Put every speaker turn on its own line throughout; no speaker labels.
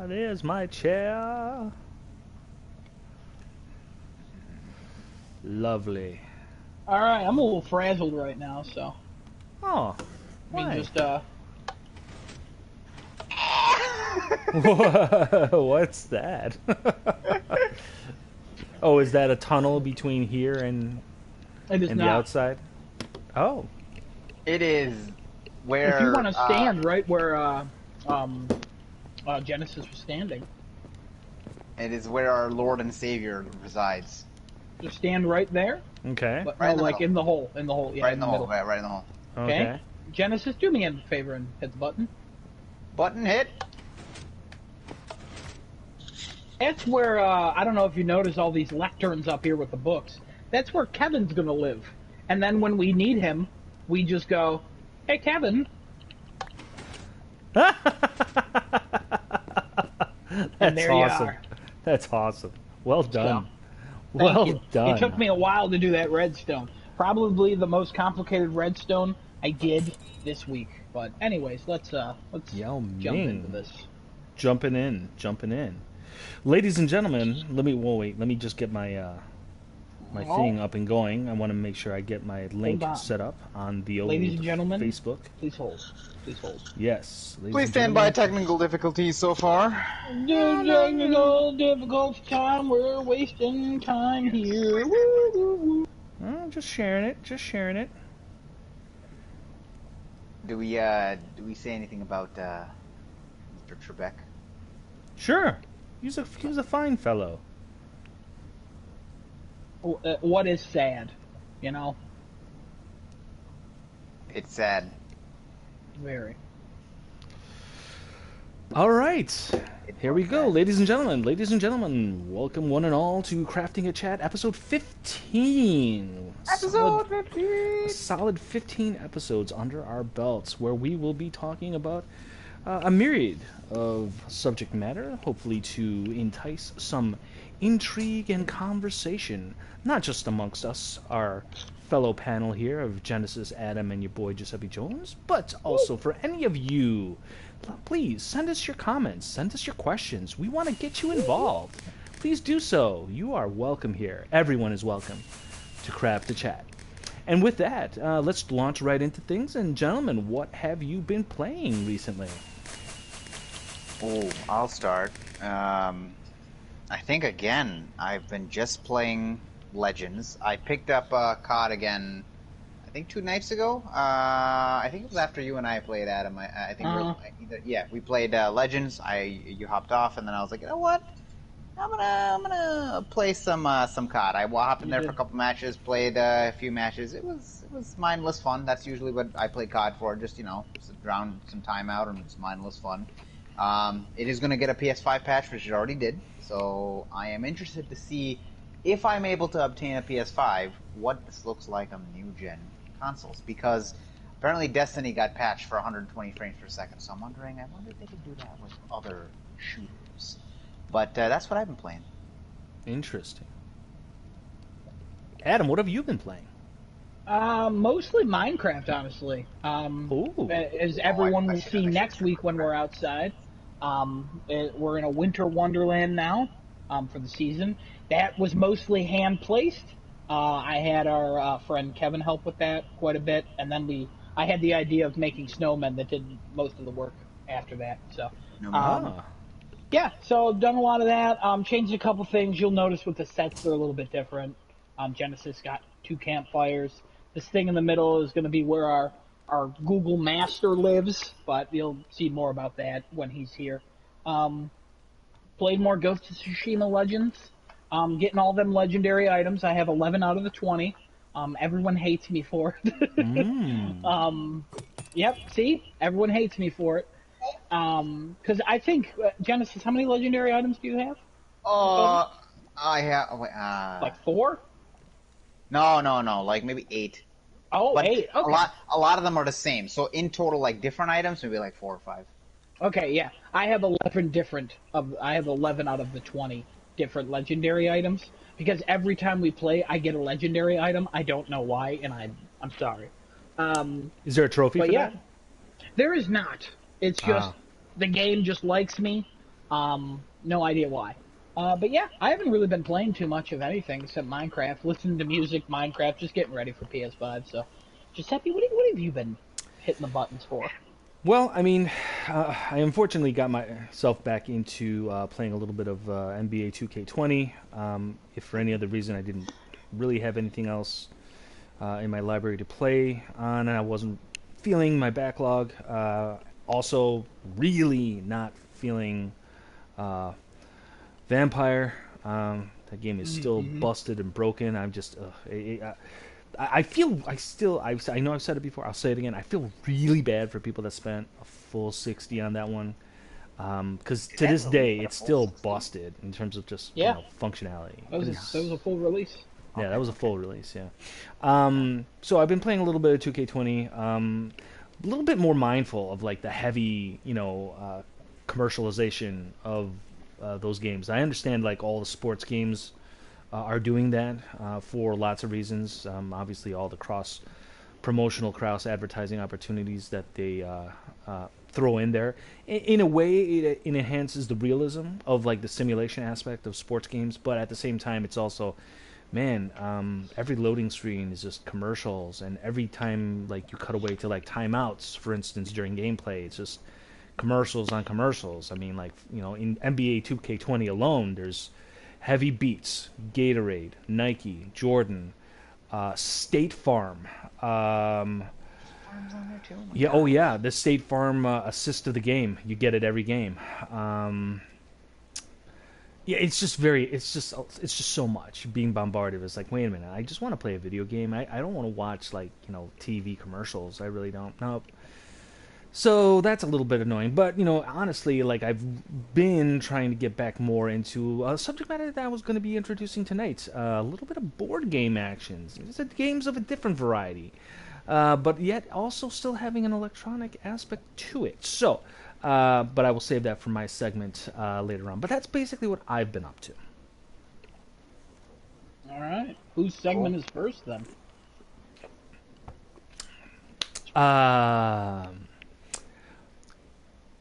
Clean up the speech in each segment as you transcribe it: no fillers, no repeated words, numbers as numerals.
there's my chair. Lovely.
All right, I'm a little frazzled right now, so.
Oh,
I mean,
why?
just
What's that? Oh, is that a tunnel between here and
it is
the
not.
outside? Oh,
It is where.
If you want to stand right where Genesis was standing,
It is where our Lord and Savior resides.
just stand right there.
okay.
But
Right
no,
in the
like
middle.
in the hole, yeah,
Right in the hole.
middle.
Right in the hole.
Okay.
Genesis, do me a favor and hit the button.
Button hit.
That's where I don't know if you notice all these lecterns up here with the books. That's where Kevin's gonna live. And then when we need him, we just go, "Hey, Kevin."
That's
And there you
awesome.
are.
That's awesome. Well done.
Thank
Well
you.
done.
It took me a while to do that redstone. Probably the most complicated redstone I did this week. But anyways, let's
Yao
jump
Ming.
into this.
Jumping in. Ladies and gentlemen, let me just get my my thing up and going. I want to make sure I get my link
on.
set up on the old
Ladies and gentlemen,
Facebook.
Please hold. Please hold.
Yes. Ladies
Please
and
stand by
gentlemen.
technical difficulties so far.
Technical difficult time. We're wasting time here. Woo, woo, woo.
Oh, just sharing it.
Do we say anything about Mr. Trebek?
Sure. He was a fine fellow.
What is sad, you know?
It's sad.
Very.
All right. Here we go, ladies and gentlemen. Welcome one and all to Crafting a Chat, episode 15.
Episode 15!
Solid 15 episodes under our belts where we will be talking about a myriad of subject matter, hopefully to entice some intrigue and conversation, not just amongst us, our fellow panel here of Genesis, Adam, and your boy Giuseppe Jones, but also for any of you. Please send us your comments, send us your questions. We want to get you involved. Please do so. You are welcome here. Everyone is welcome to Craft a Chat. And with that, let's launch right into things. And gentlemen, what have you been playing recently?
Oh, I'll start. I think again, I've been just playing Legends. I picked up COD again, I think 2 nights ago. I think it was after you and I played, Adam. I think we played Legends. You hopped off, and then I was like, you know what? I'm gonna play some COD. I hopped in there for a couple matches, played a few matches. It was mindless fun. That's usually what I play COD for, just drown some time out, and it's mindless fun. It is going to get a PS5 patch, which it already did, so I am interested to see if I'm able to obtain a PS5, what this looks like on the new-gen consoles, because apparently Destiny got patched for 120 frames per second, so I wonder if they could do that with other shooters. But that's what I've been playing.
Interesting. Adam, what have you been playing?
Mostly Minecraft, honestly. As everyone will see next week when we're outside. We're in a winter wonderland now for the season. That was mostly hand-placed. I had our friend Kevin help with that quite a bit, and then I had the idea of making snowmen that did most of the work after that. So, yeah, so I've done a lot of that. Changed a couple things. You'll notice with the sets they're a little bit different. Genesis got 2 campfires. This thing in the middle is going to be where our Google Master lives, but you'll see more about that when he's here. Played more Ghost of Tsushima Legends. Getting all them legendary items. I have 11 out of the 20. Everyone hates me for it. Yep, see? Everyone hates me for it. Because I think, Genesis, how many legendary items do you have?
I have...
like 4?
No, like maybe 8.
Oh,
but
8, okay.
A lot of them are the same. So in total, like different items, maybe like 4 or 5.
Okay, yeah. I have 11 out of the 20 different legendary items. Because every time we play, I get a legendary item. I don't know why, and I'm sorry.
Is there a trophy for that?
There is not. It's just the game just likes me. No idea why. But yeah, I haven't really been playing too much of anything except Minecraft, listening to music, Minecraft, just getting ready for PS5. So, Giuseppe, what have you been hitting the buttons for?
Well, I mean, I unfortunately got myself back into playing a little bit of NBA 2K20. If for any other reason I didn't really have anything else in my library to play on, and I wasn't feeling my backlog. Also, really not feeling Vampire. That game is still busted and broken. I'm just, I feel, I know I've said it before. I'll say it again. I feel really bad for people that spent a full 60 on that one, because to this day it's still busted in terms of just functionality.
That was a full release.
Yeah, that was a full release. Yeah. So I've been playing a little bit of 2K20. A little bit more mindful of like the heavy, commercialization of those games. I understand like all the sports games are doing that for lots of reasons. Obviously, all the cross advertising opportunities that they throw in there. In a way, it enhances the realism of like the simulation aspect of sports games, but at the same time, it's also, man, every loading screen is just commercials, and every time like you cut away to like timeouts, for instance, during gameplay, it's just commercials on commercials. I mean, like, in NBA 2K20 alone, there's Heavy Beats, Gatorade, Nike, Jordan, State Farm. Yeah, oh yeah, the State Farm assist of the game. You get it every game. Yeah, it's just so much being bombarded. It's like, wait a minute, I just want to play a video game. I don't want to watch like TV commercials. I really don't. Nope. So that's a little bit annoying. But honestly, like I've been trying to get back more into a subject matter that I was going to be introducing tonight. A little bit of board game actions. It's games of a different variety, but yet also still having an electronic aspect to it. So. But I will save that for my segment later on. But that's basically what I've been up to.
All right. Whose segment is first, then?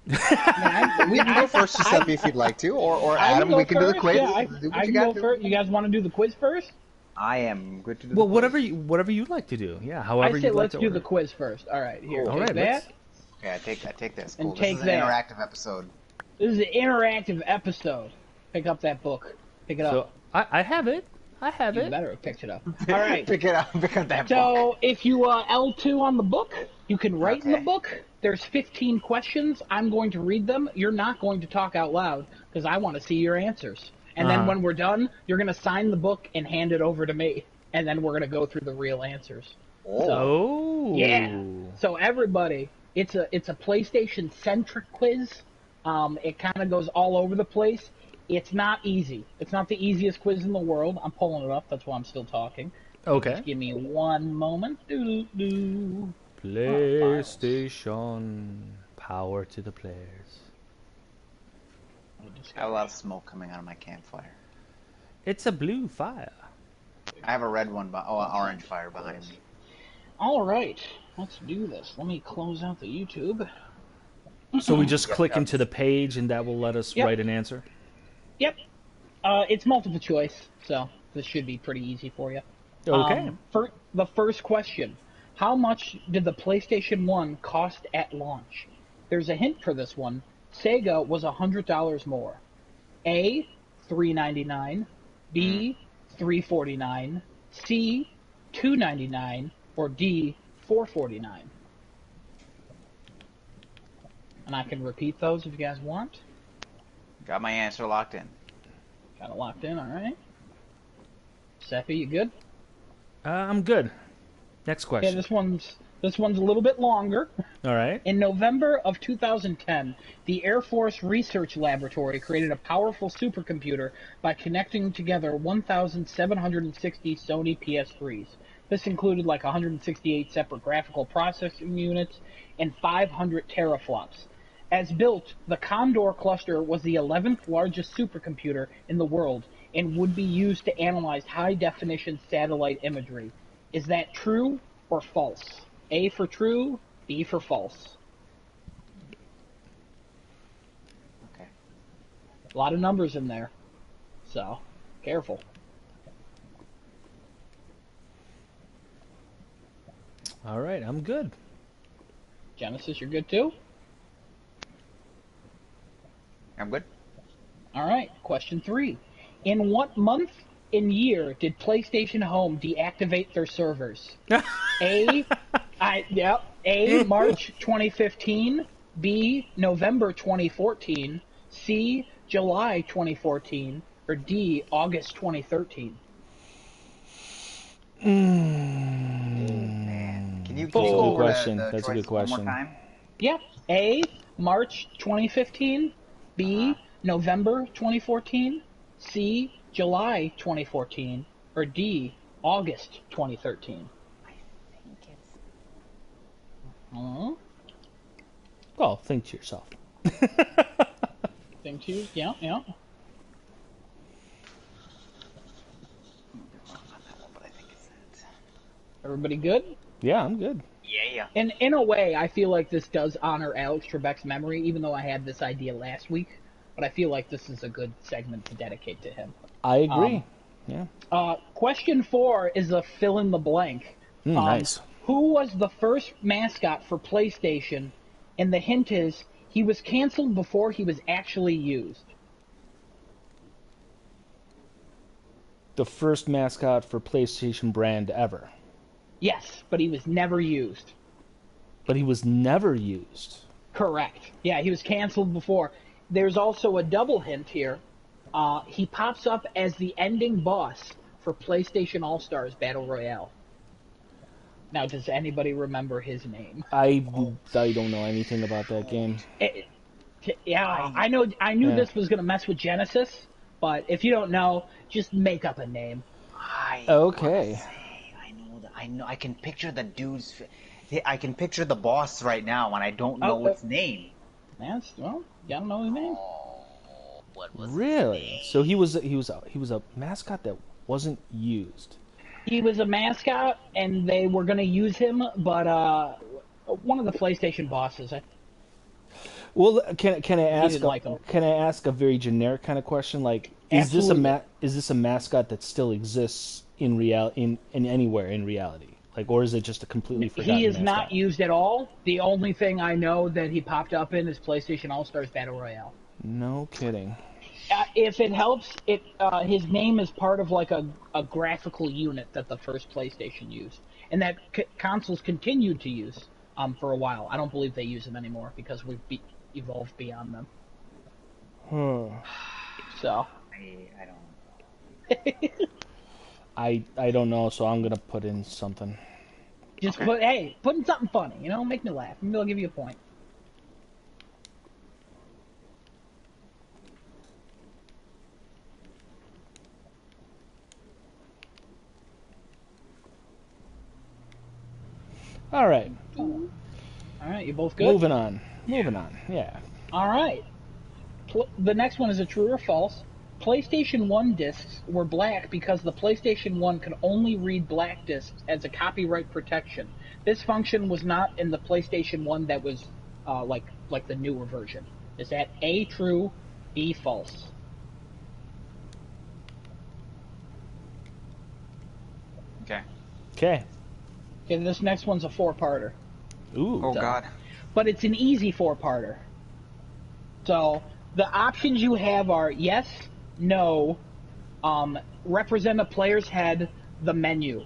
We can go first, Giuseppe, if you'd like to, or Adam. We can do the quiz.
Yeah, I can go first. You guys want to do the quiz first?
I am good to do.
Well, whatever you'd like to do. Yeah, however you'd like to.
Let's do the quiz first. All right, here.
All right,
that.
Okay, I take this. Cool.
And take
this is an interactive episode.
This is an interactive episode. Pick up that book. Pick it up.
So I have it. You
better have picked it up. All right.
Pick it up. Pick up that book.
So if you L2 on the book, you can write in the book. There's 15 questions. I'm going to read them. You're not going to talk out loud because I want to see your answers. And then when we're done, you're going to sign the book and hand it over to me. And then we're going to go through the real answers.
Oh.
Yeah. So everybody, it's a PlayStation-centric quiz. It kind of goes all over the place. It's not easy. It's not the easiest quiz in the world. I'm pulling it up. That's why I'm still talking.
Okay.
Just give me one moment.
PlayStation. Power to the players.
I have a lot of smoke coming out of my campfire.
It's a blue fire.
I have a red one, orange fire behind me.
All right. Let's do this. Let me close out the YouTube.
So we just click into the page and that will let us write an answer?
Yep. It's multiple choice, so this should be pretty easy for you.
Okay.
For the first question, how much did the PlayStation 1 cost at launch? There's a hint for this one. Sega was $100 more. A, $399, B, $349, C, $299, or D, $449. And I can repeat those if you guys want.
Got my answer locked in.
Got it locked in, all right. Seppi, you good?
I'm good. Next question.
Okay, this one's a little bit longer.
All right.
In November of 2010, the Air Force Research Laboratory created a powerful supercomputer by connecting together 1,760 Sony PS3s. This included like 168 separate graphical processing units and 500 teraflops. As built, the Condor cluster was the 11th largest supercomputer in the world and would be used to analyze high-definition satellite imagery. Is that true or false? A for true, B for false.
Okay.
A lot of numbers in there. So, careful.
All right, I'm good.
Genesis, you're good too?
I'm good.
All right, question 3. In what month and year did PlayStation Home deactivate their servers? A, March 2015, B, November 2014, C, July 2014, or D, August 2013?
Can you
That's a
go
good
over
question.
the
That's a good
choices one more
question.
time?
Yeah. A, March 2015, B, November 2014, C, July 2014, or D, August 2013?
I think it's...
Well, think to yourself.
Think to, yeah.
But I think it's that.
Everybody good?
Yeah, I'm good.
Yeah.
And in a way, I feel like this does honor Alex Trebek's memory, even though I had this idea last week. But I feel like this is a good segment to dedicate to him.
I agree. Yeah.
Question 4 is a fill in the blank.
Nice.
Who was the first mascot for PlayStation? And the hint is he was canceled before he was actually used.
The first mascot for PlayStation brand ever.
Yes, but he was never used.
But he was never used.
Correct. Yeah, he was canceled before. There's also a double hint here. He pops up as the ending boss for PlayStation All-Stars Battle Royale. Now, does anybody remember his name?
I don't know anything about that game.
I knew this was going to mess with Genesis, but if you don't know, just make up a name.
Okay.
I know. I can picture the dude's... I can picture the boss right now, and I don't know its name.
You gotta know his name.
What was
Really? So he was a mascot that wasn't used.
He was a mascot, and they were going to use him, but one of the PlayStation bosses.
Well, can I ask?
Like him.
Can I ask a very generic kind of question? Like, is this a mascot that still exists in anywhere in reality? Like, or is it just a completely forgotten
He is
mascot?
not used at all. The only thing I know that he popped up in is PlayStation All-Stars Battle Royale.
No kidding.
If it helps, his name is part of like a graphical unit that the first PlayStation used, and that consoles continued to use for a while. I don't believe they use them anymore because we've evolved beyond them. So
I don't know.
I don't know, so I'm gonna put in something.
Just put in something funny, make me laugh. Maybe I'll give you a point.
All right.
All right, you both good?
Moving on. Yeah.
All right. The next one is a true or false. PlayStation 1 discs were black because the PlayStation 1 could only read black discs as a copyright protection. This function was not in the PlayStation 1 that was like the newer version. Is that A, true, B, false?
Okay.
Okay, this next one's a 4-parter.
Ooh.
Oh, God.
But it's an easy 4-parter. So, the options you have are yes, no, represent a player's head, the menu.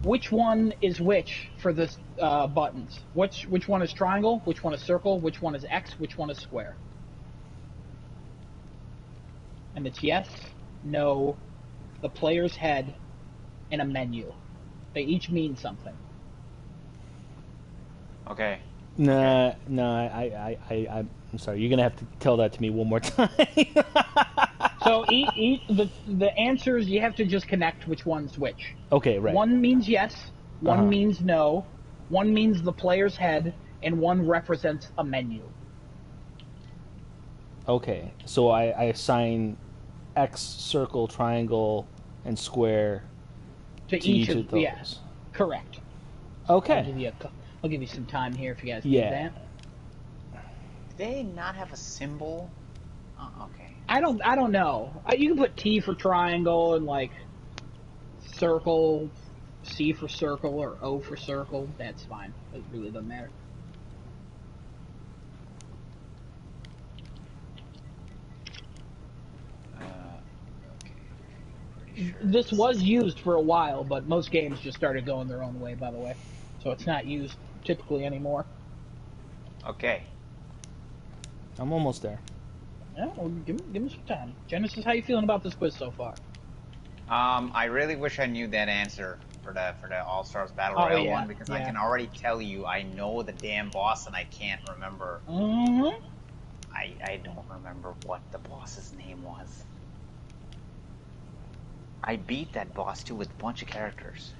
Which one is which for the buttons? Which one is triangle? Which one is circle? Which one is X? Which one is square? And it's yes, no, the player's head, and a menu. They each mean something.
Okay.
Nah, I'm sorry. You're gonna have to tell that to me one more time.
So the answers, you have to just connect which one's which.
Okay, right.
One means yes, one means no, one means the player's head, and one represents a menu.
Okay, so I assign X, circle, triangle, and square
To each of those. Yes, correct.
Okay.
I'll give you some time here if you guys
Yeah.
need that.
Do they not have a symbol Oh, okay.
I don't know. You can put T for triangle and like circle, C for circle, or O for circle. That's fine. It really doesn't matter.
Sure
this was used for a while, but most games just started going their own way, by the way. So it's not used typically anymore.
Okay.
I'm almost there.
Yeah, well, give me some time. Genesis, how you feeling about this quiz so far?
I really wish I knew that answer for the All Stars Battle Royale one, because I can already tell you I know the damn boss and I can't remember.
Mm-hmm.
I don't remember what the boss's name was. I beat that boss too with a bunch of characters.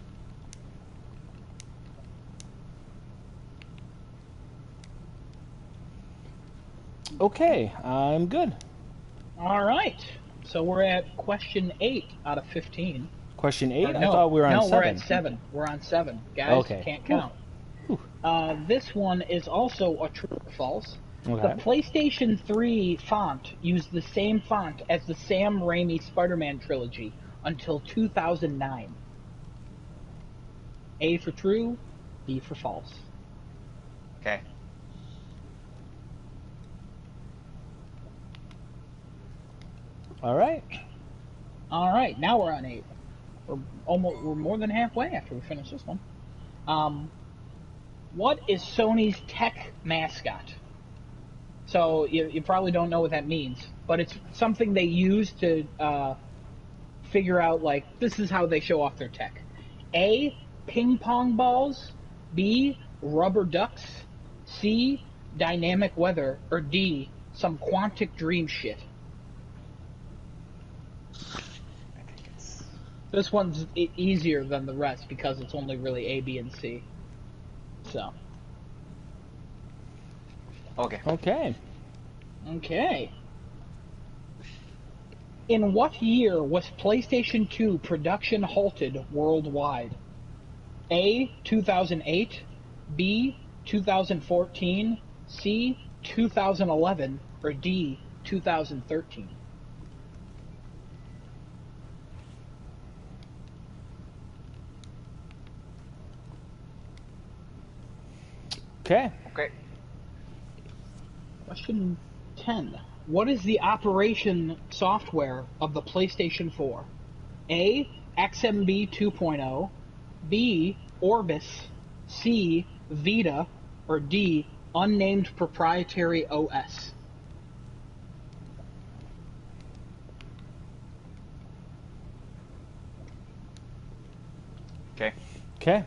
Okay, I'm good.
All right. So we're at question 8 out of 15.
Question 8?
No,
I thought we were on 7.
No, we're at 7. We're on 7. Guys,
okay.
Can't count. This one is also a true or false.
Okay.
The PlayStation 3 font used the same font as the Sam Raimi Spider-Man trilogy until 2009. A for true, B for false.
Okay.
All right.
All right, now we're on 8. We're more than halfway after we finish this one. What is Sony's tech mascot? So you probably don't know what that means, but it's something they use to figure out, like, this is how they show off their tech. A, ping pong balls. B, rubber ducks. C, dynamic weather. Or D, some quantic dream shit. This one's easier than the rest because it's only really A, B, and C. So.
Okay.
In what year was PlayStation 2 production halted worldwide? A, 2008, B, 2014, C, 2011, or D, 2013?
Okay.
Question 10. What is the operation software of the PlayStation 4? A, XMB 2.0, B, Orbis, C, Vita, or D, unnamed proprietary OS?
Okay.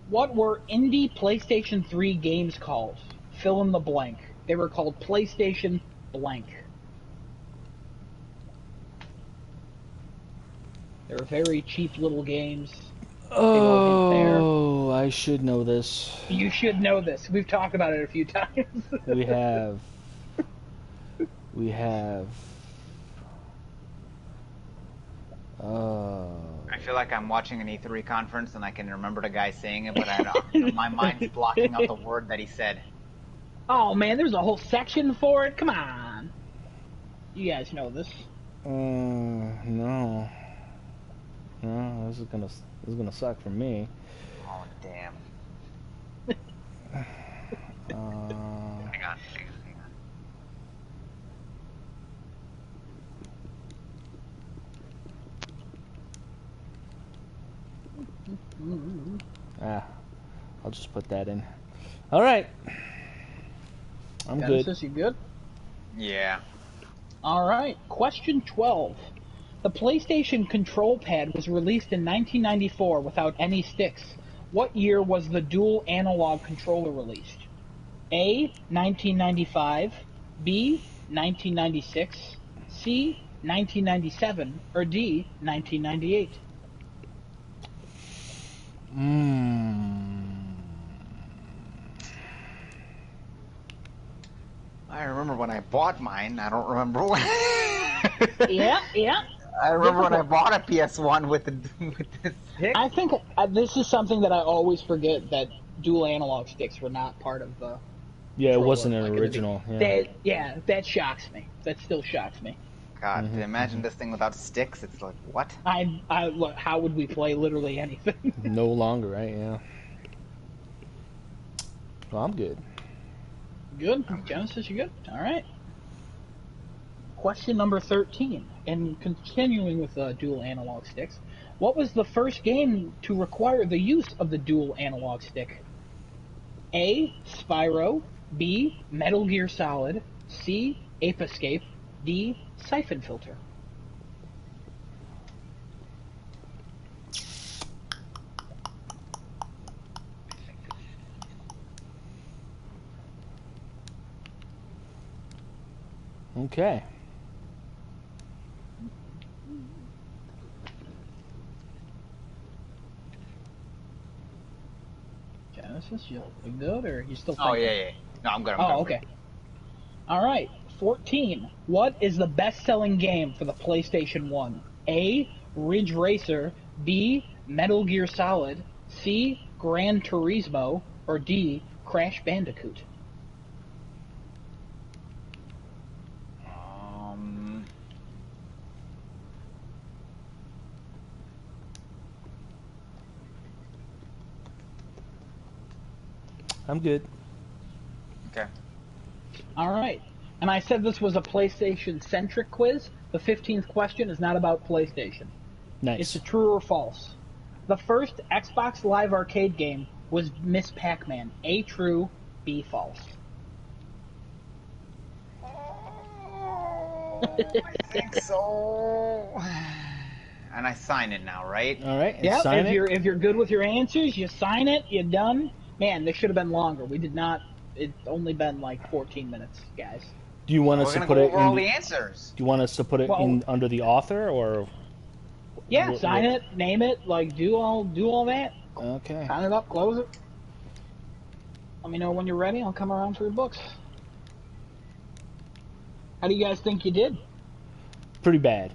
What were indie PlayStation 3 games called? Fill in the blank. They were called PlayStation blank. They were very cheap little games.
Oh, I should know this.
You should know this. We've talked about it a few times.
We have.
I feel like I'm watching an E3 conference and I can remember the guy saying it, but my mind's blocking out the word that he said.
Oh man, there's a whole section for it. Come on, you guys know this.
No. No, this is gonna suck for me.
Oh damn. Hang on.
I'll just put that in. All right. I'm good.
You good?
Yeah.
All right. Question 12. The PlayStation Control Pad was released in 1994 without any sticks. What year was the dual analog controller released? A, 1995, B, 1996, C, 1997, or D, 1998?
I remember when I bought mine. I don't remember when.
Yeah.
I remember when I bought a PS1 with the stick.
I think this is something that I always forget, that dual analog sticks were not part of the
Yeah, it wasn't an original.
That shocks me. That still shocks me.
God, imagine this thing without sticks. It's like, what?
Look, how would we play literally anything?
No longer, right? Yeah. Well, I'm good.
Good. Genesis, you good? All right. Question number 13. And continuing with dual analog sticks, what was the first game to require the use of the dual analog stick? A. Spyro. B. Metal Gear Solid. C. Ape Escape. D. Siphon Filter.
Okay.
Genesis, you good, or you still thinking?
Oh, yeah. No, I'm good.
Okay. All right. 14. What is the best-selling game for the PlayStation 1? A. Ridge Racer. B. Metal Gear Solid. C. Gran Turismo. Or D. Crash Bandicoot.
I'm good.
Okay.
All right. And I said this was a PlayStation-centric quiz. The 15th question is not about PlayStation.
Nice.
It's a true or false. The first Xbox Live Arcade game was Miss Pac-Man. A, true. B, false.
I think so. And I sign it now, right?
All right.
Yeah.
Sign
If
it.
you're good with your answers, you sign it. You're done. Man, this should have been longer. We did not. It's only been like 14 minutes, guys.
Do you want us to put it in?
All the answers.
Do you want us to put it in under the author or?
Yeah, sign it, name it, like do all that.
Okay.
Sign it up, close it. Let me know when you're ready. I'll come around for your books. How do you guys think you did?
Pretty bad.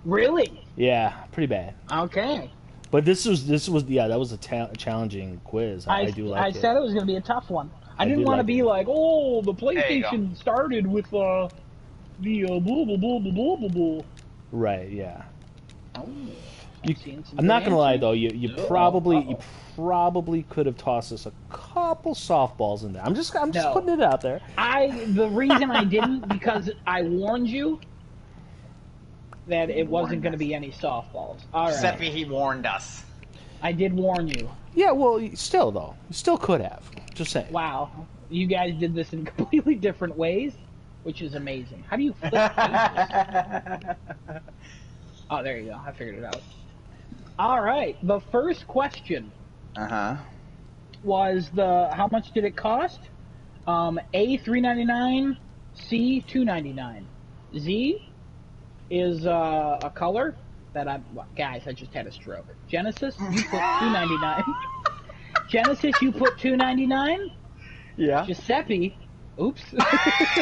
Really?
Yeah, pretty bad.
Okay.
But this was that was a challenging quiz. I do like it.
I said it was going to be a tough one. I didn't want to be like, oh, the PlayStation started with the blah blah blah blah blah blah.
Right. Yeah.
Oh,
I'm not gonna lie though. You probably could have tossed us a couple softballs in there. I'm just putting it out there.
The reason I didn't because I warned you that it wasn't going to be any softballs. All right.
Seppi, he warned us.
I did warn you.
Yeah, well, still though, you still could have. Just saying.
Wow, you guys did this in completely different ways, which is amazing. How do you flip pages? Oh, there you go. I figured it out. All right. The first question was how much did it cost? A, $3.99, C, $2.99. Z is a color that guys, I just had a stroke. Genesis, you put $2.99. Genesis, you put $2.99.
Yeah.
Giuseppe, oops.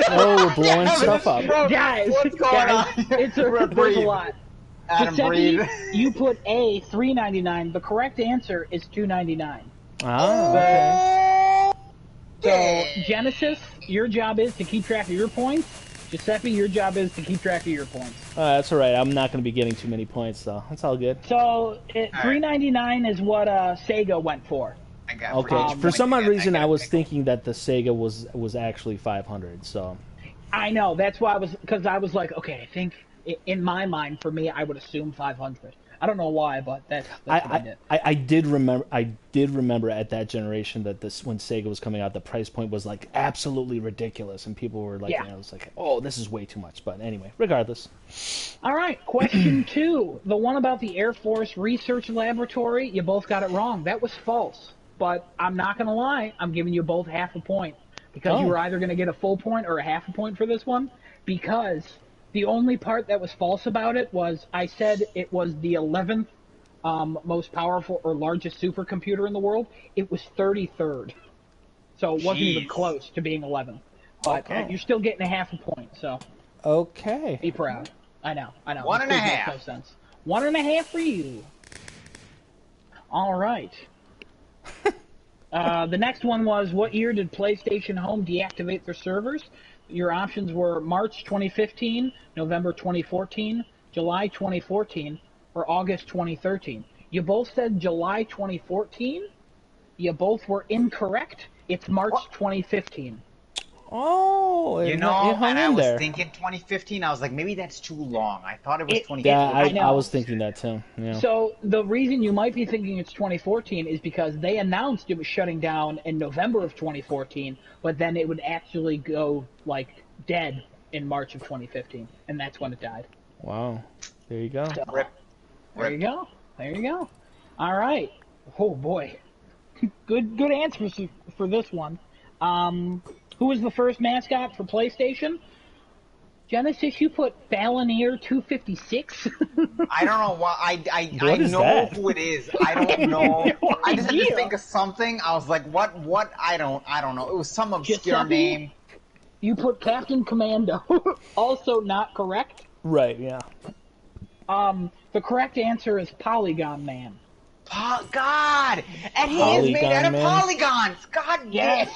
Oh, we're blowing stuff up.
Guys,
what's going on?
There's a lot.
Adam,
Giuseppe,
breathe.
you put A, $3.99. The correct answer is $2.99.
Oh, okay.
So, Genesis, your job is to keep track of your points. Giuseppe, your job is to keep track of your points.
That's all right. I'm not going to be getting too many points, though. That's all good.
So, $3.99 is what Sega went for.
Okay. For some odd reason, I was thinking that the Sega was actually 500. So.
I know. That's why because I was like, okay, I think in my mind, for me, I would assume 500. I don't know why, but that's what I did.
I did remember at that generation that when Sega was coming out, the price point was like absolutely ridiculous, and people were like, it was like, oh, this is way too much. But anyway, regardless.
All right, question 2, the one about the Air Force Research Laboratory. You both got it wrong. That was false. But I'm not gonna lie, I'm giving you both half a point because you were either gonna get a full point or a half a point for this one because. The only part that was false about it was I said it was the 11th most powerful or largest supercomputer in the world. It was 33rd. So it wasn't even close to being 11th. But you're still getting a half a point, so.
Okay.
Be proud. I know.
1.5.
Makes no sense. 1.5 for you. All right. The next one was, what year did PlayStation Home deactivate their servers? Your options were March 2015, November 2014, July 2014, or August 2013. You both said July 2014. You both were incorrect. It's March 2015.
Oh,
and I was thinking 2015. I was like, maybe that's too long. I thought it was 2015.
Yeah, I was thinking that too. Yeah.
So the reason you might be thinking it's 2014 is because they announced it was shutting down in November of 2014, but then it would actually go like dead in March of 2015, and that's when it died.
Wow. There you go.
So, There you go. There you go. All right. Oh boy. Good answers for this one. Who was the first mascot for PlayStation? Genesis, you put Balanier 256.
I don't know why. I know
that?
who it is. I don't know. I just had to think of something. I was like, what? I don't know. It was some obscure name.
You put Captain Commando. Also not correct.
Right. Yeah.
The correct answer is Polygon Man.
God, and he is made out of polygons. God,
yes.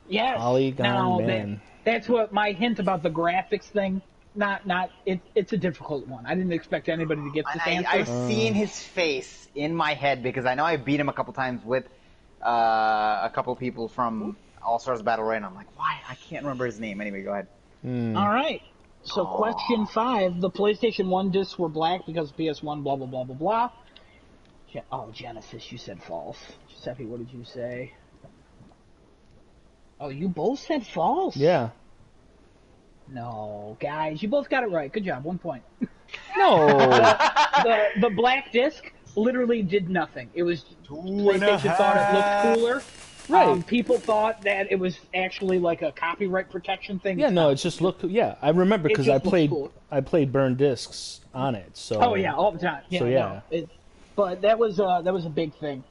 Yes.
Polygon Man.
That's what my hint about the graphics thing. It's a difficult one. I didn't expect anybody to get this answer.
I've seen his face in my head because I know I beat him a couple times with a couple people from All Stars Battle Royale. And I'm like, why? I can't remember his name. Anyway, go ahead.
All right. So question 5: the PlayStation 1 discs were black because PS1. Blah blah blah blah blah. Genesis, you said false. Giuseppe, what did you say? Oh, you both said false?
Yeah.
No, guys, you both got it right. Good job, 1 point.
No.
the black disc literally did nothing. It was PlayStation thought it looked cooler.
Right.
People thought that it was actually like a copyright protection thing.
Yeah, no, it just looked. Yeah, I remember because I played burned discs on it. So.
Oh yeah, all the time. Yeah,
so yeah.
No, but that was a big thing.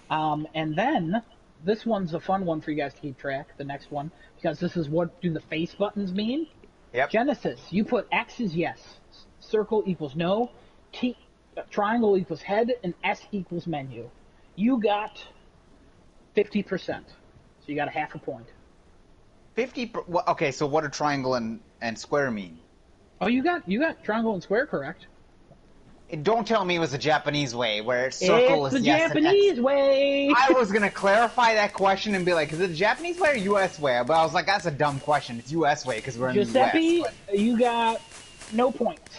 And then this one's a fun one for you guys to keep track. The next one, because this is what do the face buttons mean?
Yep.
Genesis, you put X is yes, circle equals no, triangle equals head, and S equals menu. You got 50%, so you got a half a point.
50. Okay, so what do triangle and square mean?
Oh, you got triangle and square correct.
Don't tell me it was the Japanese way, where circle
it's
is
the
yes
Japanese
and X.
way.
I was gonna clarify that question and be like, is it the Japanese way or U.S. way? But I was like, that's a dumb question. It's U.S. way because we're in
Giuseppe,
the U.S. But...
you got no points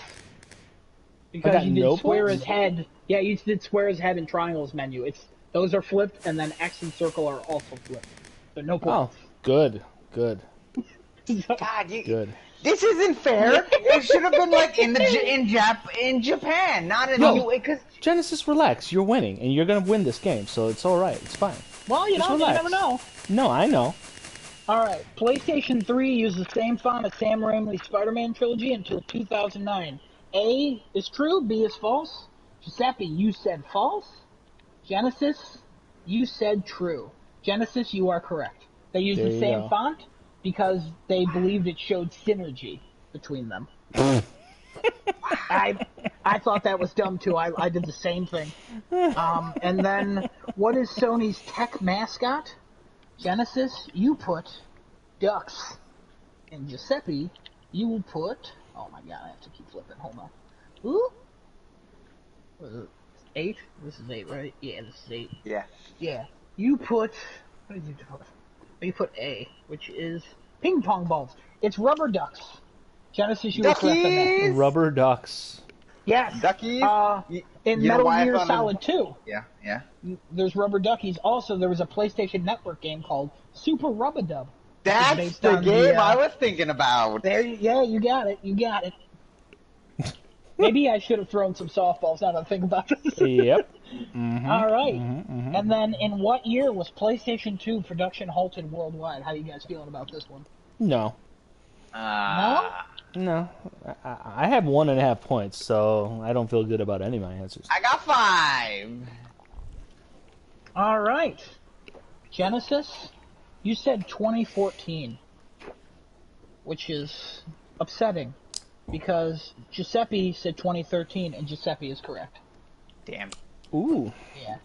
because you did square as head. Yeah, you did square as head and triangles menu. Those are flipped, and then X and circle are also flipped. So no points.
Oh, good.
God,
Good.
This isn't fair. It should have been like in Japan, not in the US. Cause...
Genesis, relax. You're winning, and you're gonna win this game, so it's all right. It's fine.
Well, you never know.
No, I know.
All right, PlayStation 3 used the same font as Sam Raimi's Spider-Man trilogy until 2009. A is true, B is false. Giuseppe, you said false. Genesis, you said true. Genesis, you are correct. They used the same font because they believed it showed synergy between them. I thought that was dumb too. I did the same thing. And then, what is Sony's tech mascot? Genesis, you put ducks. And Giuseppe, you will put... Oh my god, I have to keep flipping. Hold on. Ooh. What is it? 8? This is 8, right? Yeah, this is 8.
Yeah.
Yeah. You put... What did you put? You put A, which is ping pong balls. It's rubber ducks. Genesis, you were correct on that.
Rubber ducks.
Yes.
Duckies?
In Metal Gear Solid 2.
Yeah.
There's rubber duckies. Also, there was a PlayStation Network game called Super Rub-a-Dub.
That's the game I was thinking about.
You got it. Maybe I should have thrown some softballs now that I think about this.
Yep. Mm-hmm,
all right. And then, in what year was PlayStation 2 production halted worldwide? How are you guys feeling about this one?
No.
No?
No. I have 1.5 points, so I don't feel good about any of my answers.
I got 5.
All right. Genesis, you said 2014, which is upsetting because Giuseppe said 2013, and Giuseppe is correct.
Damn.
Ooh.
Yeah.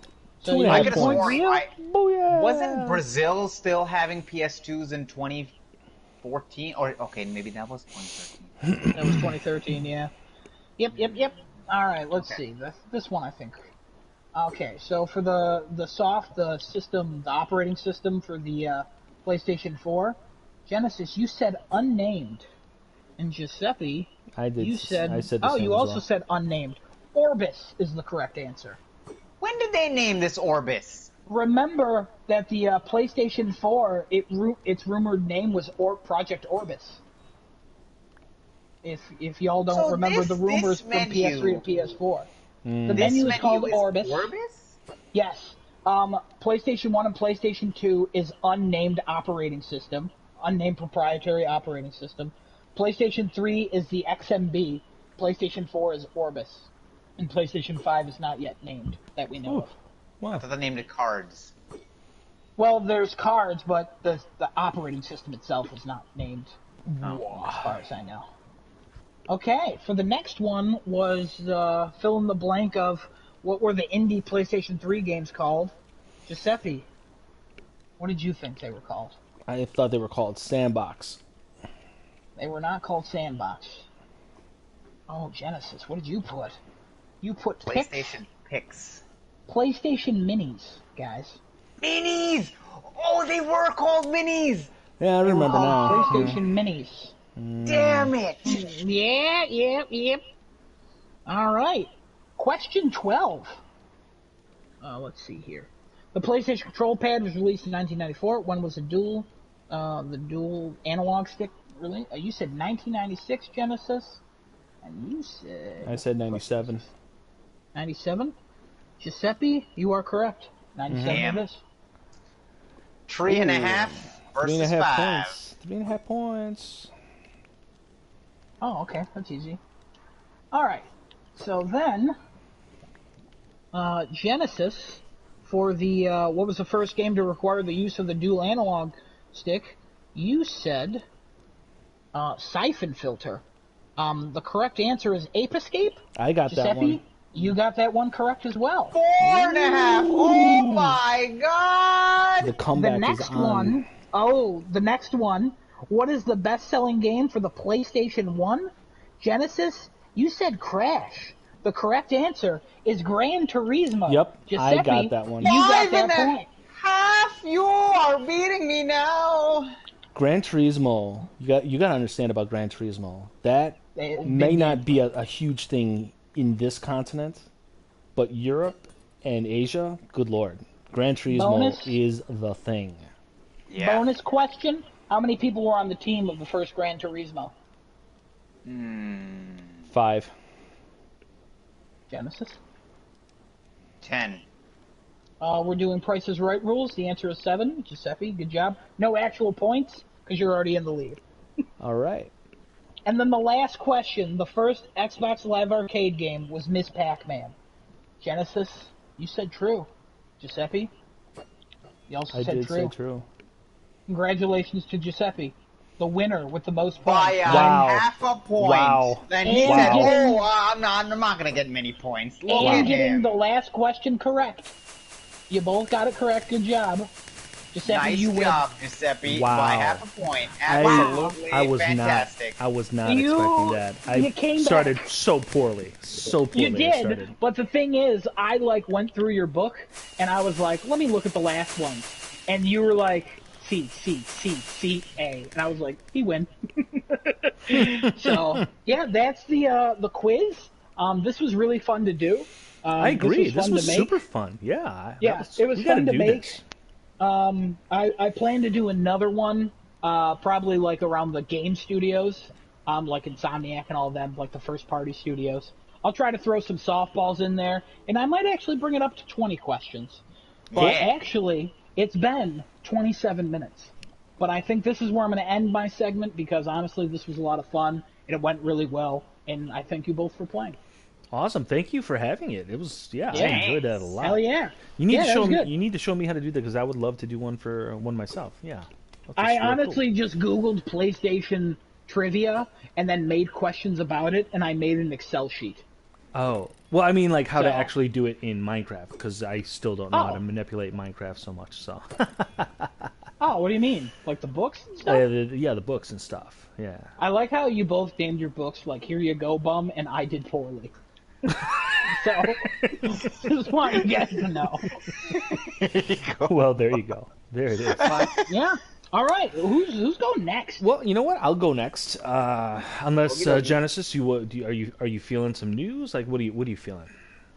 So you
I
have
could've
point
sworn
Rio?
Booyah!
Wasn't Brazil still having PS2s in 2014? Or okay, maybe that was 2013.
That was 2013, yeah. Yep. All right, let's
Okay.
see. This one, I think. Okay, so for the system, the operating system for the PlayStation 4, Genesis, you said unnamed, and Giuseppe,
I
you said.
I said the
Oh,
same
you
as
also
well.
said unnamed. Orbis is the correct answer.
When did they name this Orbis?
Remember that the PlayStation 4, its rumored name was Project Orbis. If y'all don't
So
remember the rumors
this
from
menu,
PS3 to PS4, the
this
menu is called Orbis.
Orbis?
Yes. PlayStation 1 and PlayStation 2 is unnamed operating system, unnamed proprietary operating system. PlayStation 3 is the XMB. PlayStation 4 is Orbis. And PlayStation 5 is not yet named, that we know of.
I
Wow.
thought they named it cards.
Well, there's cards, but the operating system itself is not named, as far as I know. Okay, for the next one was fill in the blank of what were the indie PlayStation 3 games called. Giuseppe, what did you think they were called?
I thought they were called Sandbox.
They were not called Sandbox. Oh, Genesis, what did you put? You put
PlayStation Picks.
PlayStation Minis, guys.
Minis! Oh, they were called Minis!
Yeah, I remember now.
PlayStation Minis.
Damn it!
Yep. All right. Question 12. Let's see here. The PlayStation Control Pad was released in 1994. When was the dual analog stick released? You said 1996, Genesis, and you said
I said 97.
97. Giuseppe, you are correct. 97
Damn.
it is.
3.5 versus
3.5
5.
points. 3.5 points.
Oh, okay, that's easy. All right. So then, Genesis, for the what was the first game to require the use of the dual analog stick? You said Siphon Filter. The correct answer is Ape Escape.
I got that
Giuseppe,
one.
you got that one correct as well.
4.5. Oh my god!
The comeback
The next
is on.
the next one. What is the best-selling game for the PlayStation 1? Genesis, you said Crash. The correct answer is Gran Turismo.
Yep,
Giuseppe,
I got that one.
You got
5.5.
that point.
You are beating me now.
Gran Turismo. You got to understand about Gran Turismo. That
Big
may
game.
not be a huge thing in this continent, but Europe and Asia, good lord, Gran Turismo
Bonus?
is the thing.
Yeah.
Bonus question. How many people were on the team of the first Gran Turismo?
5.
Genesis?
10.
We're doing Price is Right rules. The answer is 7. Giuseppe, good job. No actual points, because you're already in the lead.
All right.
And then the last question, the first Xbox Live Arcade game was Miss Pac-Man. Genesis, you said true. Giuseppe, you also
I
said
did
true.
say true.
Congratulations to Giuseppe, the winner with the most
By
points.
Wow.
half a point.
Wow.
Then he
Wow.
said, "Oh, I'm not gonna get many points." Look
And
at
getting
him.
the last question correct. You both got it correct. Good job. Giuseppe,
Nice
you win.
job, Giuseppe.
Wow.
By half a point. Absolutely
I was
fantastic.
not expecting that.
You
I
came
started
back.
so poorly. So poorly.
You
I
did,
started.
but the thing is, I went through your book, and I was like, let me look at the last one. And you were like, C, A. And I was like, he win. So, yeah, that's the quiz. This was really fun to do.
I agree. This
fun
was
to make.
super fun. Yeah.
Yeah, it was
we gotta
fun to
do
make.
this.
I plan to do another one, probably like around the game studios, like Insomniac and all of them, like the first party studios. I'll try to throw some softballs in there, and I might actually bring it up to 20 questions. But
Yeah.
actually, it's been 27 minutes. But I think this is where I'm going to end my segment, because honestly, this was a lot of fun, and it went really well, and I thank you both for playing.
Awesome. Thank you for having it. It was I
Yeah.
enjoyed that a lot.
Hell yeah.
You need
Yeah,
to
that
show
was
me.
good.
You need to show me how to do that, because I would love to do one for one myself. Yeah. That's
I
really cool.
honestly just Googled PlayStation trivia and then made questions about it, and I made an Excel sheet.
Oh, well, I mean, like how to actually do it in Minecraft, because I still don't know how to manipulate Minecraft so much. So.
Oh, what do you mean? Like the books and stuff?
Yeah, the books and stuff. Yeah.
I like how you both named your books like "Here You Go, Bum," and I did poorly. So, just want you guys to know.
Well, there you go. There it is.
Yeah. All right. Who's going next?
Well, you know what? I'll go next. Unless Genesis, are you feeling some news? Like, what are you feeling?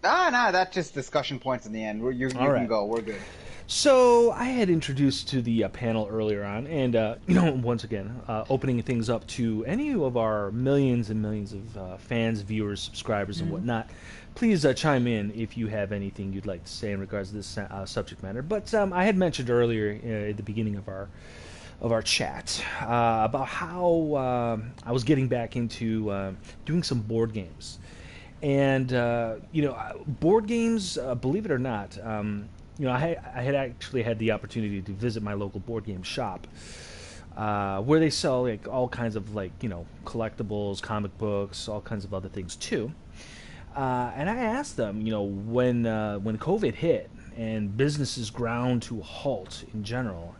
Nah, that's just discussion points in the end. You can go. We're good.
So I had introduced to the panel earlier on, and once again, opening things up to any of our millions and millions of fans, viewers, subscribers, and whatnot. Please chime in if you have anything you'd like to say in regards to this subject matter. But I had mentioned earlier at the beginning of our chat about how I was getting back into doing some board games, and board games, believe it or not. I had actually had the opportunity to visit my local board game shop, where they sell like all kinds of collectibles, comic books, all kinds of other things too. And I asked them, when COVID hit and businesses ground to a halt in general.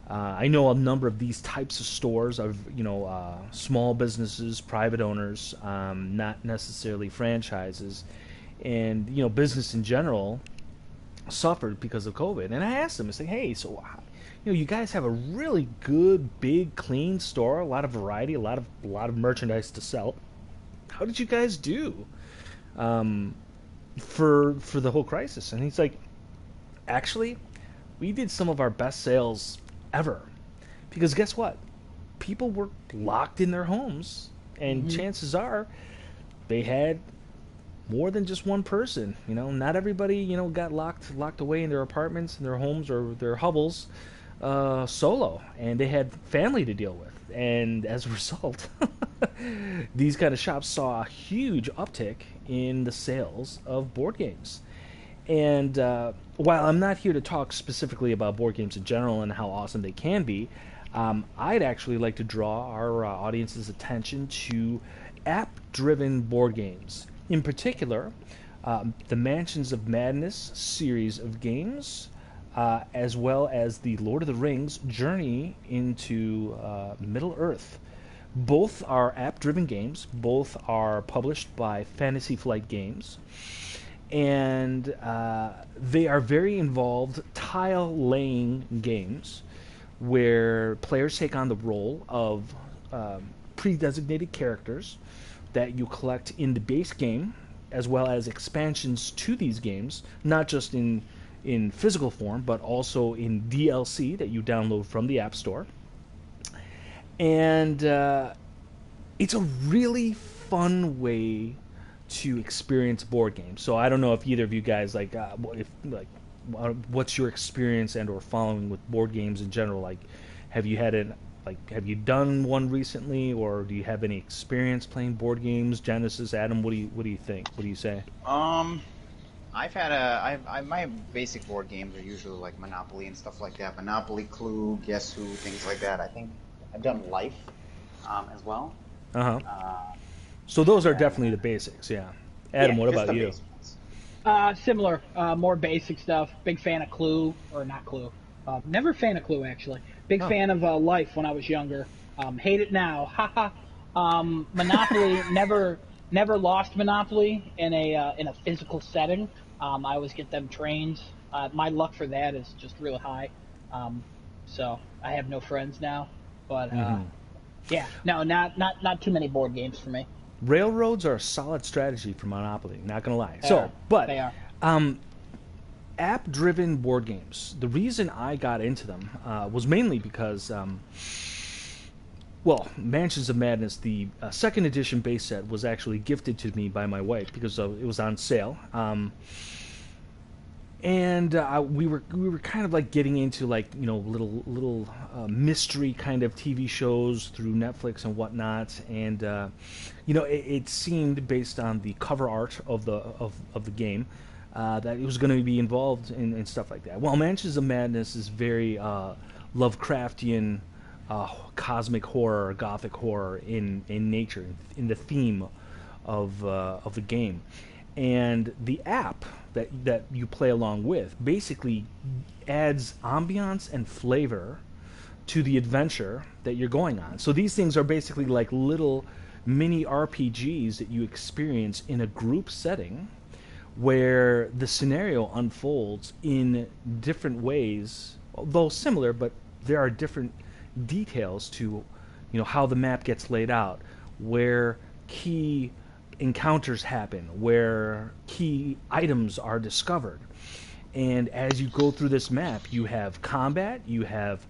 I know a number of these types of stores of small businesses, private owners, not necessarily franchises, and business in general suffered because of COVID. And I asked them, I said, hey, so you guys have a really good, big, clean store, a lot of variety, a lot of merchandise to sell. How did you guys do for the whole crisis? And he's like, actually, we did some of our best sales ever, because guess what? People were locked in their homes, and chances are they had more than just one person. Not everybody got locked away in their apartments, in their homes, or their hovels solo, and they had family to deal with. And as a result, these kind of shops saw a huge uptick in the sales of board games. And while I'm not here to talk specifically about board games in general and how awesome they can be, I'd actually like to draw our audience's attention to app-driven board games. In particular, the Mansions of Madness series of games, as well as the Lord of the Rings Journey into Middle-earth. Both are app-driven games. Both are published by Fantasy Flight Games. And they are very involved tile-laying games where players take on the role of pre-designated characters that you collect in the base game, as well as expansions to these games, not just in physical form, but also in DLC that you download from the App Store. And it's a really fun way to experience board games. So I don't know if either of you guys what's your experience and or following with board games in general? Like, have you done one recently, or do you have any experience playing board games? Genesis, Adam, what do you think? What do you say?
My basic board games are usually like Monopoly and stuff like that. Monopoly, Clue, Guess Who, things like that. I think I've done Life as well.
So those are definitely the basics, yeah. Adam, what about you?
Similar, more basic stuff. Big fan of Clue, or not Clue. Never a fan of Clue, actually. Big fan of Life when I was younger. Hate it now. Haha. Monopoly, never lost Monopoly in a physical setting. I always get them trained. My luck for that is just really high. So I have no friends now. But yeah, no, not too many board games for me.
Railroads are a solid strategy for Monopoly, not gonna lie. They are. App-driven board games. The reason I got into them was mainly because, Mansions of Madness, the second edition base set, was actually gifted to me by my wife because it was on sale. And we were kind of like getting into little mystery kind of TV shows through Netflix and whatnot, and it seemed based on the cover art of the game that it was going to be involved in stuff like that. Well, Mansions of Madness is very Lovecraftian, cosmic horror, gothic horror in nature, in the theme of the game. And the app that you play along with basically adds ambiance and flavor to the adventure that you're going on. So these things are basically like little mini RPGs that you experience in a group setting, where the scenario unfolds in different ways, though similar, but there are different details to, how the map gets laid out, where key encounters happen, where key items are discovered. And as you go through this map, you have combat, you have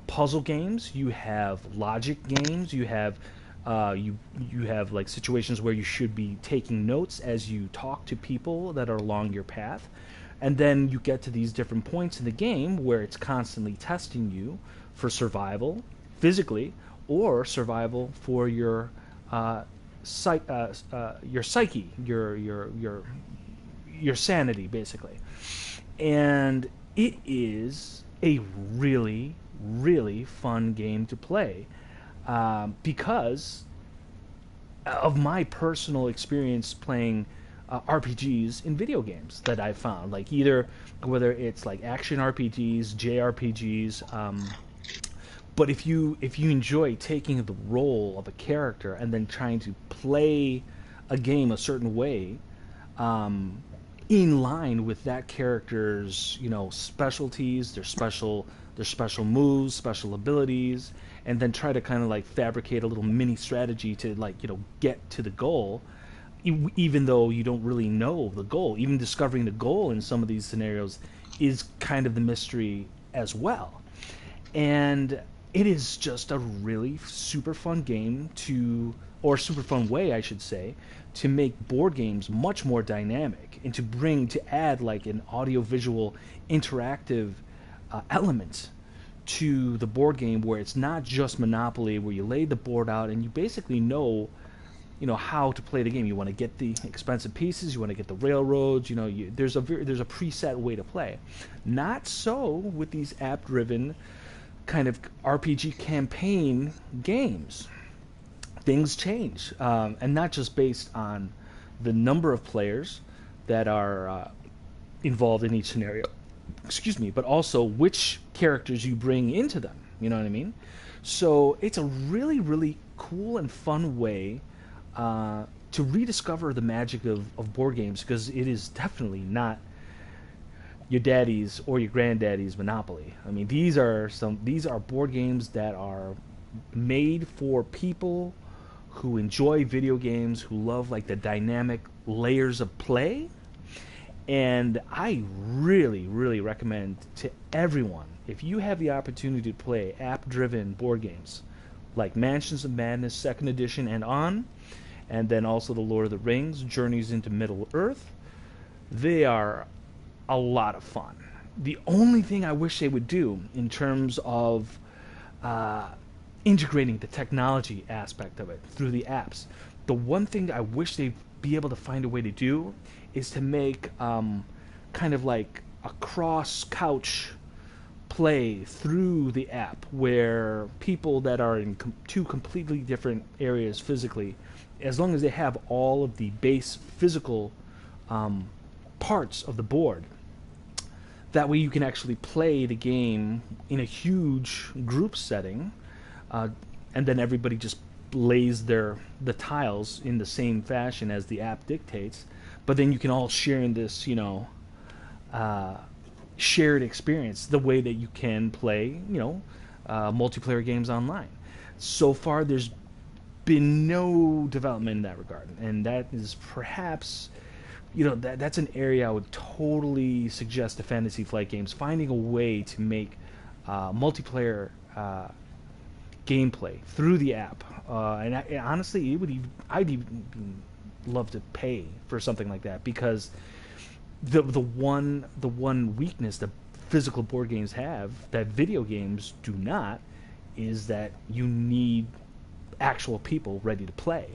puzzle games, you have logic games, you have you have like situations where you should be taking notes as you talk to people that are along your path. And then you get to these different points in the game where it's constantly testing you for survival physically, or survival for your psyche, your sanity, basically. And it is a really, really fun game to play, because of my personal experience playing RPGs in video games that I've found, like either whether it's like action RPGs, JRPGs. But if you enjoy taking the role of a character and then trying to play a game a certain way, in line with that character's specialties, their special moves, special abilities, and then try to kind of like fabricate a little mini strategy to get to the goal, even though you don't really know the goal. Even discovering the goal in some of these scenarios is kind of the mystery as well. And it is just a really super fun game or super fun way, I should say, to make board games much more dynamic, and to add like an audio-visual interactive element to the board game, where it's not just Monopoly, where you lay the board out and you basically know how to play the game. You want to get the expensive pieces, you want to get the railroads, there's a preset way to play. Not so with these app-driven kind of RPG campaign games. Things change, and not just based on the number of players that are involved in each scenario, but also which characters you bring into them. You know what I mean? So it's a really, really cool and fun way to rediscover the magic of board games, because it is definitely not your daddy's or your granddaddy's Monopoly. I mean, these are board games that are made for people who enjoy video games, who love like the dynamic layers of play. And I really, really recommend to everyone, if you have the opportunity to play app-driven board games like Mansions of Madness 2nd Edition and on, and then also the Lord of the Rings, Journeys into Middle-earth, they are a lot of fun. The only thing I wish they would do in terms of integrating the technology aspect of it through the apps, the one thing I wish they'd be able to find a way to do is to make kind of like a cross-couch play through the app, where people that are in two completely different areas physically, as long as they have all of the base physical parts of the board, that way you can actually play the game in a huge group setting, and then everybody just lays the tiles in the same fashion as the app dictates, but then you can all share in this shared experience, the way that you can play multiplayer games online. So far there's been no development in that regard, and that is perhaps that's an area I would totally suggest to Fantasy Flight Games, finding a way to make multiplayer gameplay through the app. And honestly, I'd even love to pay for something like that, because the one weakness that physical board games have that video games do not is that you need actual people ready to play.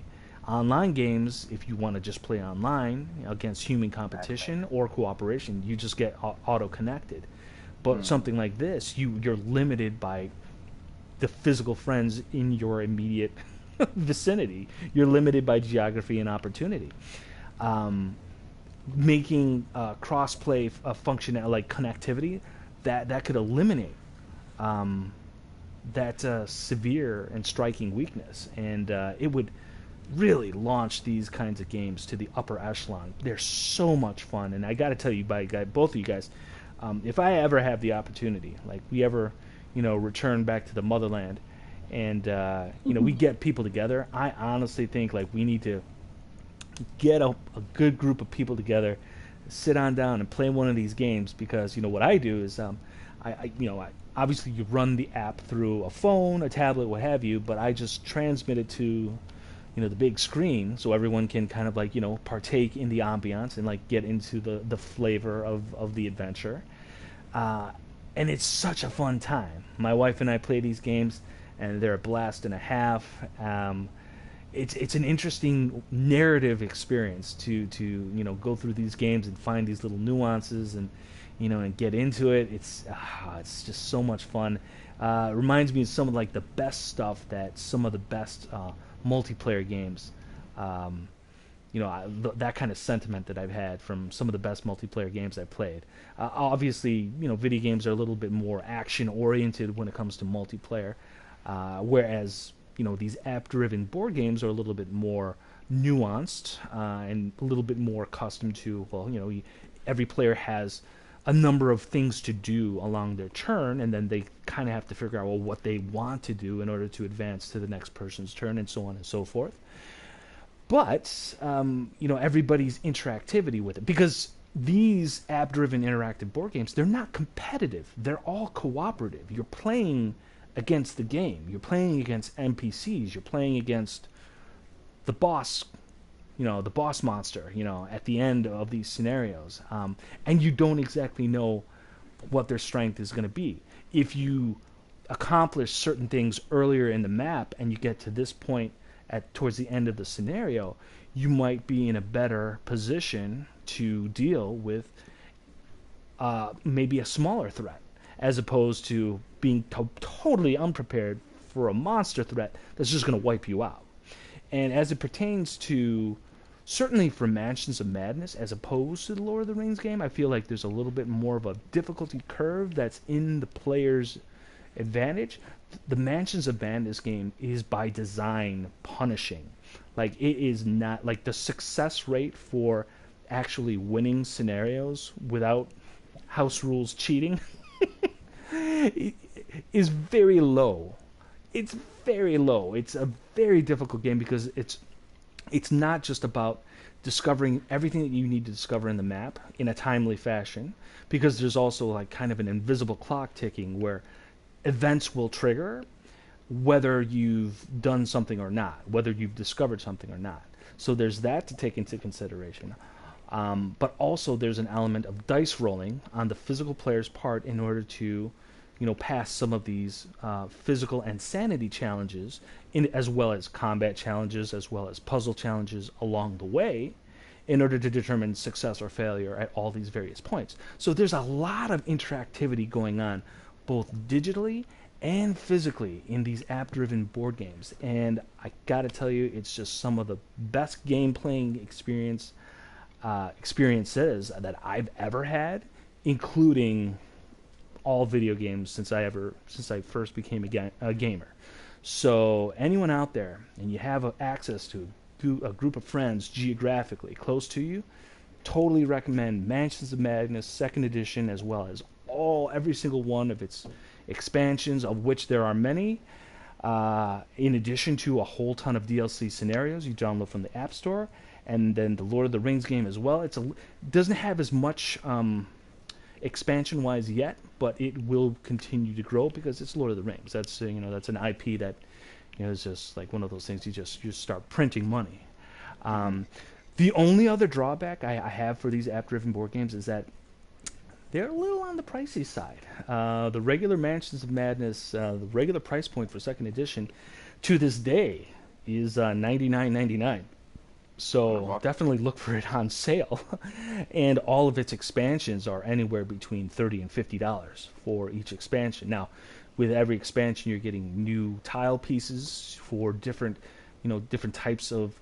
Online games, if you want to just play online against human competition or cooperation, you just get auto-connected. But something like this, you're limited by the physical friends in your immediate vicinity. You're limited by geography and opportunity. Making cross-play function like connectivity, that could eliminate that severe and striking weakness, and it would really launch these kinds of games to the upper echelon. They're so much fun, and I got to tell you, both of you guys, if I ever have the opportunity, like we ever, return back to the motherland, and we get people together, I honestly think like we need to get a good group of people together, sit on down and play one of these games, because what I do is I obviously you run the app through a phone, a tablet, what have you, but I just transmit it to the big screen so everyone can kind of like partake in the ambiance and like get into the flavor of the adventure, and it's such a fun time. My wife and I play these games and they're a blast and a half. It's an interesting narrative experience to go through these games and find these little nuances and and get into it. It's just so much fun. Reminds me of some of like the best stuff that some of the best multiplayer games. That kind of sentiment that I've had from some of the best multiplayer games I've played. Obviously, video games are a little bit more action oriented when it comes to multiplayer, whereas these app-driven board games are a little bit more nuanced and a little bit more accustomed to, every player has a number of things to do along their turn, and then they kind of have to figure out what they want to do in order to advance to the next person's turn, and so on and so forth. But, everybody's interactivity with it, because these app-driven interactive board games, they're not competitive. They're all cooperative. You're playing against the game. You're playing against NPCs. You're playing against the boss, the boss monster, at the end of these scenarios. And you don't exactly know what their strength is going to be. If you accomplish certain things earlier in the map and you get to this point towards the end of the scenario, you might be in a better position to deal with maybe a smaller threat, as opposed to being totally unprepared for a monster threat that's just going to wipe you out. And as it pertains to, certainly for Mansions of Madness, as opposed to the Lord of the Rings game, I feel like there's a little bit more of a difficulty curve that's in the player's advantage. The Mansions of Madness game is by design punishing. Like, it is not, like, the success rate for actually winning scenarios without house rules cheating is very low. It's very low. It's a very difficult game because it's not just about discovering everything that you need to discover in the map in a timely fashion, because there's also like kind of an invisible clock ticking where events will trigger whether you've done something or not, whether you've discovered something or not. So there's that to take into consideration. But also there's an element of dice rolling on the physical player's part in order to pass some of these physical and sanity challenges, as well as combat challenges, as well as puzzle challenges along the way, in order to determine success or failure at all these various points. So there's a lot of interactivity going on, both digitally and physically, in these app-driven board games. And I gotta tell you, it's just some of the best game-playing experiences that I've ever had, including all video games since I first became a gamer. So anyone out there, and you have access to a group of friends geographically close to you, totally recommend Mansions of Madness 2nd Edition, as well as every single one of its expansions, of which there are many, in addition to a whole ton of DLC scenarios you download from the App Store, and then the Lord of the Rings game as well. It doesn't have as much expansion-wise yet, but it will continue to grow because it's Lord of the Rings. That's that's an IP that is just like one of those things you just start printing money. The only other drawback I have for these app-driven board games is that they're a little on the pricey side. The regular Mansions of Madness, the regular price point for 2nd Edition, to this day, is $99.99. So definitely look for it on sale. And all of its expansions are anywhere between $30 and $50 for each expansion. Now, with every expansion, you're getting new tile pieces for different different types of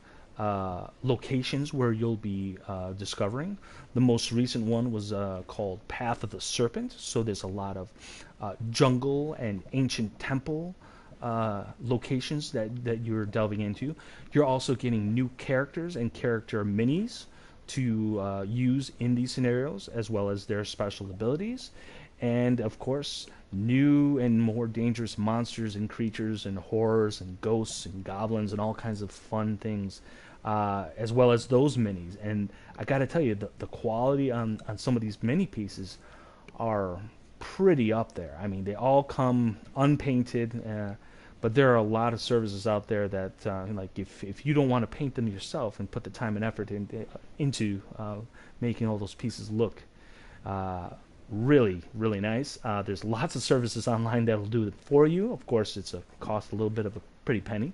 locations where you'll be discovering. The most recent one was called Path of the Serpent. So there's a lot of jungle and ancient temple locations that you're delving into. You're also getting new characters and character minis to use in these scenarios, as well as their special abilities. And of course, new and more dangerous monsters and creatures and horrors and ghosts and goblins and all kinds of fun things, as well as those minis. And I got to tell you, the quality on some of these mini pieces are pretty up there. I mean, they all come unpainted, but there are a lot of services out there that, like, if you don't want to paint them yourself and put the time and effort into making all those pieces look really, really nice. There's lots of services online that'll do it for you. Of course, it's cost a little bit of a pretty penny.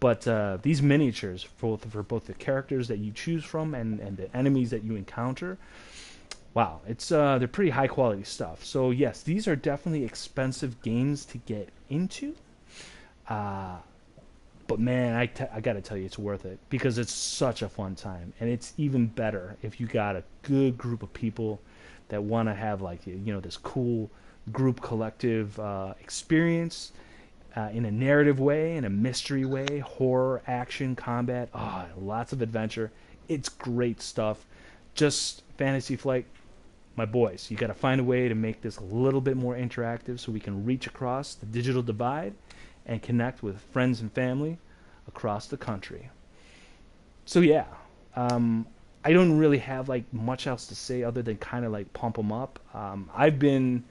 But these miniatures, for both the characters that you choose from and the enemies that you encounter, wow, they're pretty high quality stuff. So yes, these are definitely expensive games to get into. But man, I got to tell you, it's worth it because it's such a fun time, and it's even better if you got a good group of people that want to have, like, this cool group collective experience in a narrative way, in a mystery way, horror, action, combat, lots of adventure. It's great stuff. Just Fantasy Flight, my boys, you got to find a way to make this a little bit more interactive so we can reach across the digital divide and connect with friends and family across the country. So yeah, I don't really have like much else to say other than kind of like pump them up. I've been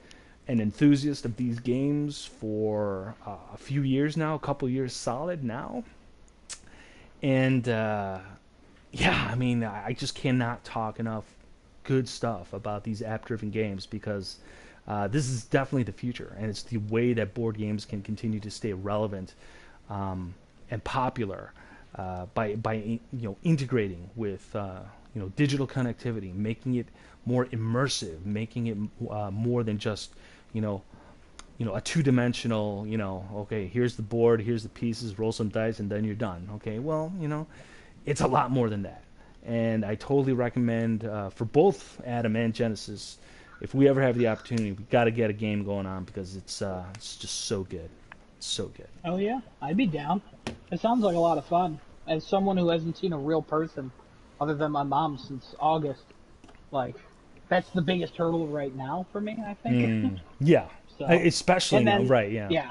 an enthusiast of these games for a few years now, a couple years solid now. And yeah, I mean, I just cannot talk enough good stuff about these app-driven games because this is definitely the future, and it's the way that board games can continue to stay relevant and popular by integrating with digital connectivity, making it more immersive, making it more than just a two-dimensional, okay, here's the board, here's the pieces, roll some dice, and then you're done. Okay, well, it's a lot more than that. And I totally recommend for both Adam and Genesis, if we ever have the opportunity, we got to get a game going on because it's just so good. So good.
Oh, yeah. I'd be down. It sounds like a lot of fun. As someone who hasn't seen a real person other than my mom since August, like, that's the biggest hurdle right now for me, I think.
Yeah.
So,
especially now, right, yeah.
Yeah.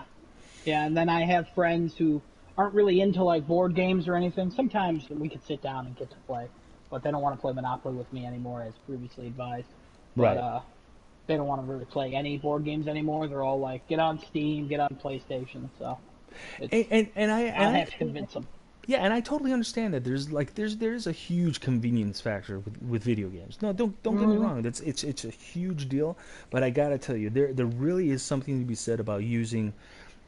Yeah, and then I have friends who aren't really into, like, board games or anything. Sometimes we could sit down and get to play, but they don't want to play Monopoly with me anymore, as previously advised. But,
right.
They don't want to really play any board games anymore. They're all like, get on Steam, get on PlayStation. So, I have to convince them.
Yeah, and I totally understand that. There's a huge convenience factor with video games. No, don't get me wrong. It's a huge deal. But I gotta tell you, there really is something to be said about using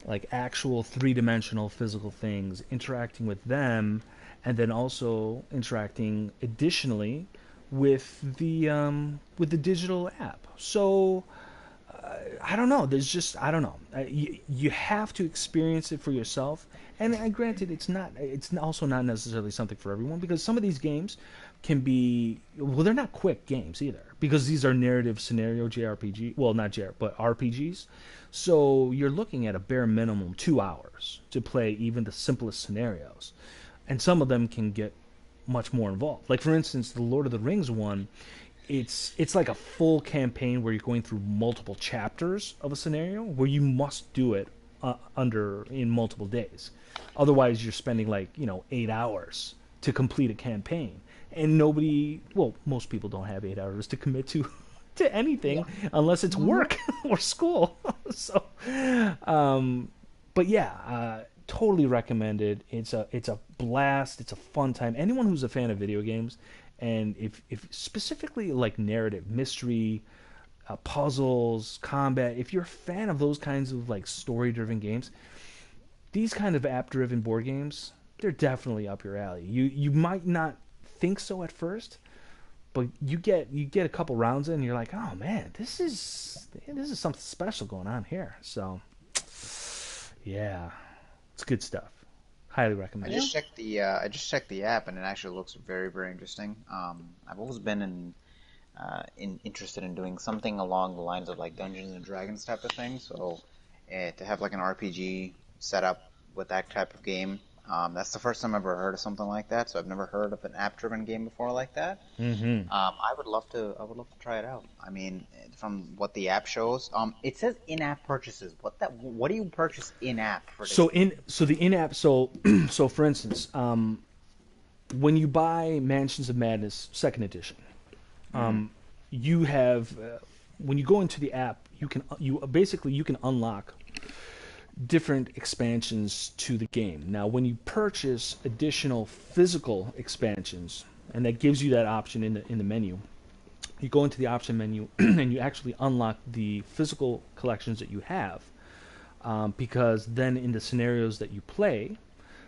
like actual three-dimensional physical things, interacting with them, and then also interacting additionally with the digital app. So I don't know. I don't know. You have to experience it for yourself. And granted, it's also not necessarily something for everyone because some of these games can be, well, they're not quick games either because these are narrative scenario JRPG. Well, not JR, but RPGs. So you're looking at a bare minimum 2 hours to play even the simplest scenarios, and some of them can get much more involved. Like for instance, the Lord of the Rings one, it's like a full campaign where you're going through multiple chapters of a scenario where you must do it in multiple days. Otherwise, you're spending 8 hours to complete a campaign, and most people don't have 8 hours to commit to anything unless it's work or school. So, but yeah. Totally recommended. It's a blast. It's a fun time. Anyone who's a fan of video games, and if specifically like narrative, mystery, puzzles, combat, if you're a fan of those kinds of like story-driven games, these kind of app-driven board games, they're definitely up your alley. You might not think so at first, but you get a couple rounds in, and you're like, oh man, this is something special going on here. So, yeah. It's good stuff. Highly recommend.
I just checked the app, and it actually looks very, very interesting. I've always been interested in doing something along the lines of like Dungeons and Dragons type of thing. So to have like an RPG set up with that type of game, that's the first time I've ever heard of something like that. So I've never heard of an app-driven game before like that.
Mm-hmm.
I would love to try it out. I mean, from what the app shows, it says in-app purchases. What do you purchase in-app for this?
So the in-app. So for instance, when you buy Mansions of Madness Second Edition. You have when you go into the app, you can unlock different expansions to the game. Now, when you purchase additional physical expansions, and that gives you that option in the menu, you go into the option menu and you actually unlock the physical collections that you have, because then in the scenarios that you play,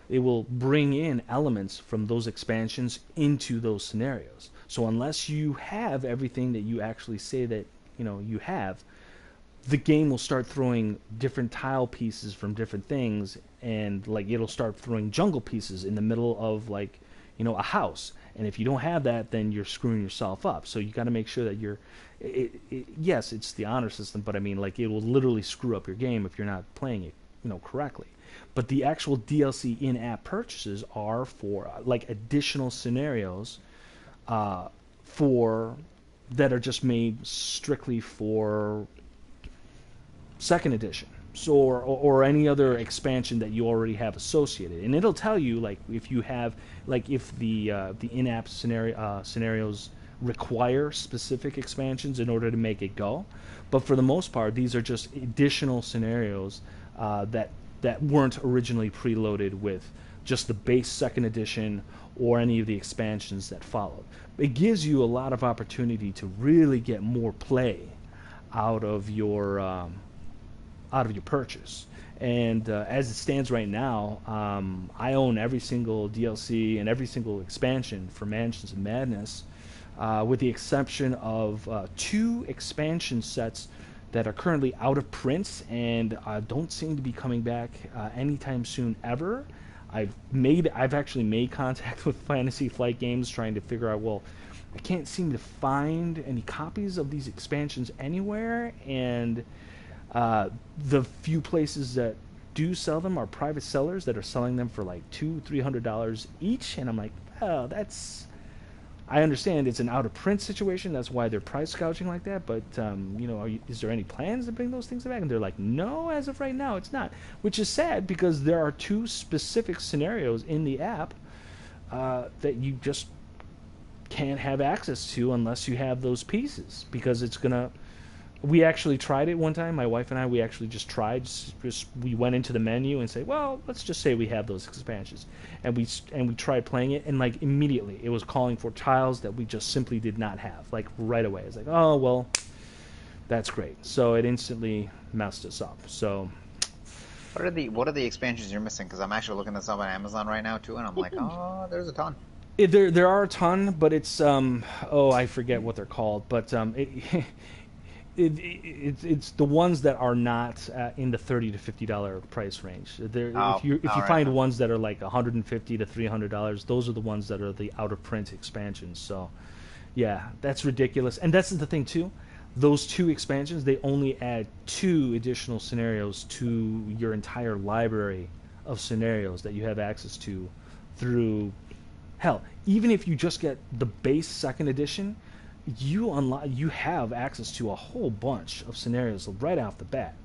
it will bring in elements from those expansions into those scenarios. So unless you have everything that you actually say that you have, the game will start throwing different tile pieces from different things, and like it'll start throwing jungle pieces in the middle of like a house. And if you don't have that, then you're screwing yourself up. So you got to make sure that yes, it's the honor system, but I mean like it will literally screw up your game if you're not playing it correctly. But the actual DLC in-app purchases are for like additional scenarios that are just made strictly for Second Edition, so or any other expansion that you already have associated, and it'll tell you like if you have if the in-app scenarios require specific expansions in order to make it go. But for the most part, these are just additional scenarios that weren't originally preloaded with just the base Second Edition or any of the expansions that followed. It gives you a lot of opportunity to really get more play out of your purchase. And as it stands right now, I own every single DLC and every single expansion for Mansions of Madness, with the exception of 2 expansion sets that are currently out of print and don't seem to be coming back anytime soon ever. I've actually made contact with Fantasy Flight Games trying to figure out, well, I can't seem to find any copies of these expansions anywhere, and the few places that do sell them are private sellers that are selling them for like $200-$300 each, and I'm like, oh, I understand it's an out-of-print situation, that's why they're price gouging like that, but is there any plans to bring those things back? And they're like, no, as of right now, it's not. Which is sad, because there are 2 specific scenarios in the app that you just can't have access to unless you have those pieces, because it's going to... We actually tried it one time, my wife and I, we actually just tried, we went into the menu and say, well, let's just say we have those expansions. And we tried playing it, and like immediately it was calling for tiles that we just simply did not have, like right away. It's like, oh, well, that's great. So it instantly messed us up. So
what are the expansions you're missing? Because I'm actually looking this up on Amazon right now too, and I'm like, oh, there's a ton.
There are a ton, but it's I forget what they're called, but it's the ones that are not in the $30 to $50 price range. If you find ones that are like $150 to $300, those are the ones that are the out of print expansions. So, yeah, that's ridiculous. And that's the thing too. Those 2 expansions, they only add 2 additional scenarios to your entire library of scenarios that you have access to through. Hell, even if you just get the base Second Edition, you have access to a whole bunch of scenarios right off the bat,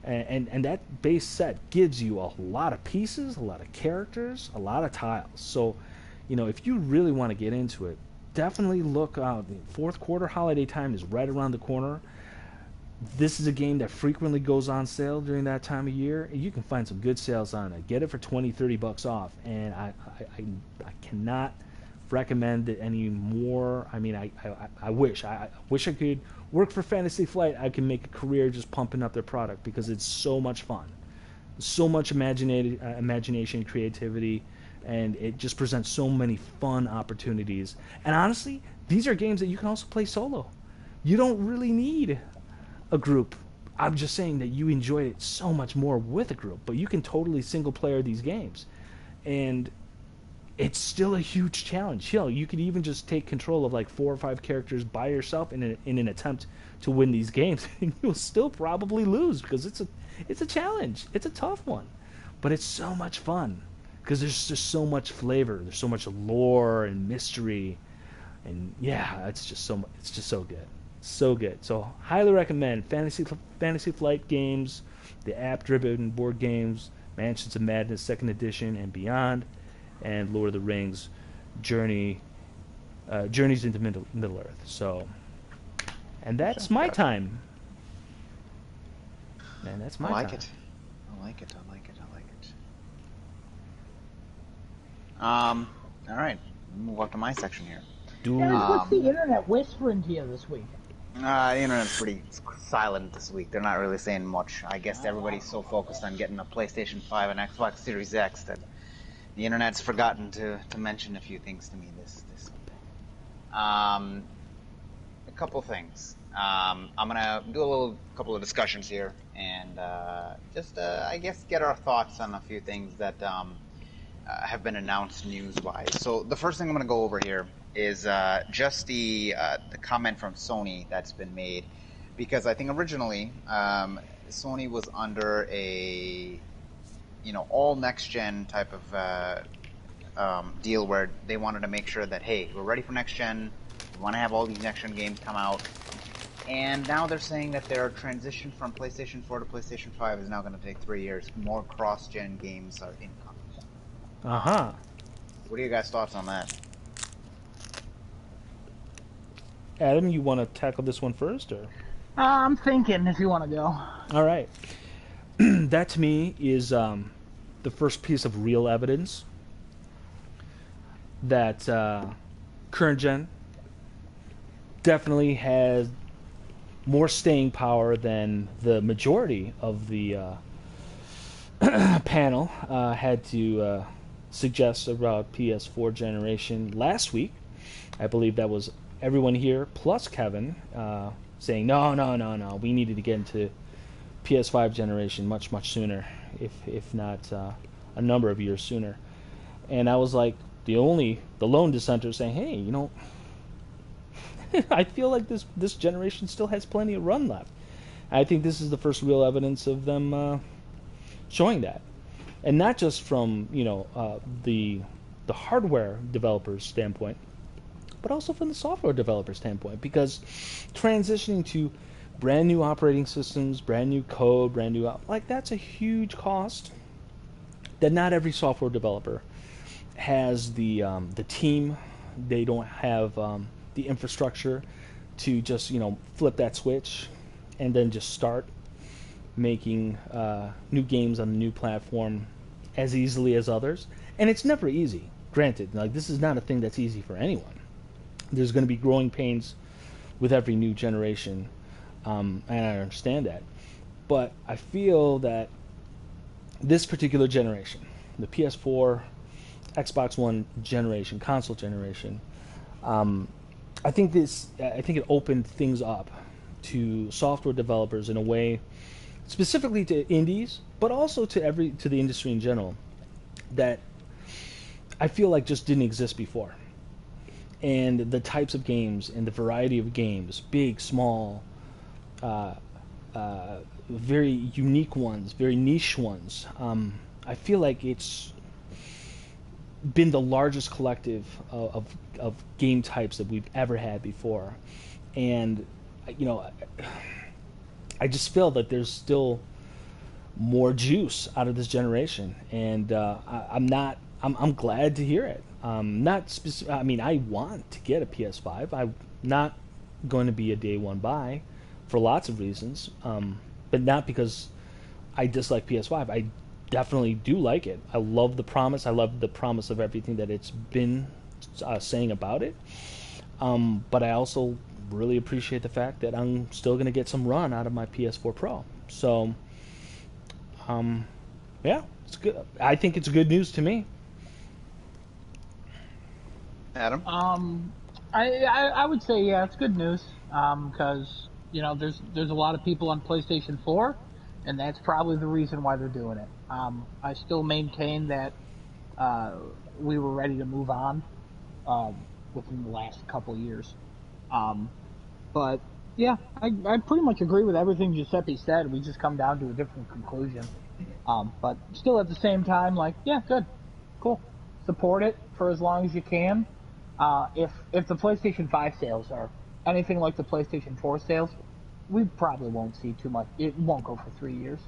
and that base set gives you a lot of pieces, a lot of characters, a lot of tiles. So if you really want to get into it, definitely look out. The 4th quarter holiday time is right around the corner. This is a game that frequently goes on sale during that time of year. You can find some good sales on it. Get it for $20-$30 off, and I cannot recommend it anymore. I mean, I wish I could work for Fantasy Flight. I can make a career just pumping up their product, because it's so much fun, so much imagination, creativity, and it just presents so many fun opportunities. And honestly, these are games that you can also play solo. You don't really need a group. I'm just saying that you enjoy it so much more with a group, but you can totally single player these games. and it's still a huge challenge. You could even just take control of like 4 or 5 characters by yourself in an attempt to win these games, and you'll still probably lose because it's a challenge. It's a tough one, but it's so much fun because there's just so much flavor. There's so much lore and mystery, and yeah, it's just so good, so good. So highly recommend Fantasy Flight games, the app-driven board games, Mansions of Madness 2nd Edition and beyond, and Lord of the Rings, Journeys into Middle Earth. So, and that's my time. And that's my time.
I like it. All right, move up to my section here.
What's the internet whispering to you this week?
The internet's pretty silent this week. They're not really saying much. I guess everybody's so focused on getting a PlayStation 5 and Xbox Series X that the internet's forgotten to mention a few things to me this week. A couple things. I'm gonna do a couple of discussions here and just I guess get our thoughts on a few things that have been announced news-wise. So the first thing I'm gonna go over here is just the comment from Sony that's been made, because I think originally Sony was under a all next-gen type of deal where they wanted to make sure that, hey, we're ready for next-gen, we want to have all these next-gen games come out, and now they're saying that their transition from PlayStation 4 to PlayStation 5 is now going to take 3 years. More cross-gen games are incoming.
Uh-huh.
What are your guys' thoughts on that?
Adam, you want to tackle this one first, or?
I'm thinking if you want to go.
All right. That to me is the first piece of real evidence that current gen definitely has more staying power than the majority of the panel had to suggest about PS4 generation last week. I believe that was everyone here plus Kevin saying no, we needed to get into PS5 generation much sooner, if not a number of years sooner. And I was like the lone dissenter saying, hey, I feel like this generation still has plenty of run left. I think this is the first real evidence of them showing that, and not just from the hardware developers' standpoint, but also from the software developer standpoint, because transitioning to brand new operating systems, brand new code, that's a huge cost that not every software developer has the team. They don't have the infrastructure to just flip that switch and then just start making new games on the new platform as easily as others. And it's never easy. Granted, this is not a thing that's easy for anyone. There's going to be growing pains with every new generation, and I understand that. But I feel that this particular generation, the PS4, Xbox One generation, console generation, I think it opened things up to software developers in a way, specifically to indies, but also to the industry in general, that I feel like just didn't exist before. And the types of games and the variety of games, big, small, very unique ones, very niche ones, I feel like it's been the largest collective of game types that we've ever had before. And I just feel that there's still more juice out of this generation, and I'm glad to hear it. I want to get a PS5. I'm not going to be a day one buy for lots of reasons, but not because I dislike PS5. I definitely do like it. I love the promise. I love the promise of everything that it's been saying about it. But I also really appreciate the fact that I'm still going to get some run out of my PS4 Pro. So, yeah, it's good. I think it's good news to me.
Adam?
I would say, yeah, it's good news, because there's a lot of people on PlayStation 4, and that's probably the reason why they're doing it. I still maintain that we were ready to move on within the last couple years. But yeah, I pretty much agree with everything Giuseppe said. We just come down to a different conclusion. But still at the same time, like, yeah, good, cool. Support it for as long as you can. If the PlayStation 5 sales are anything like the PlayStation 4 sales, we probably won't see too much. It won't go for 3 years.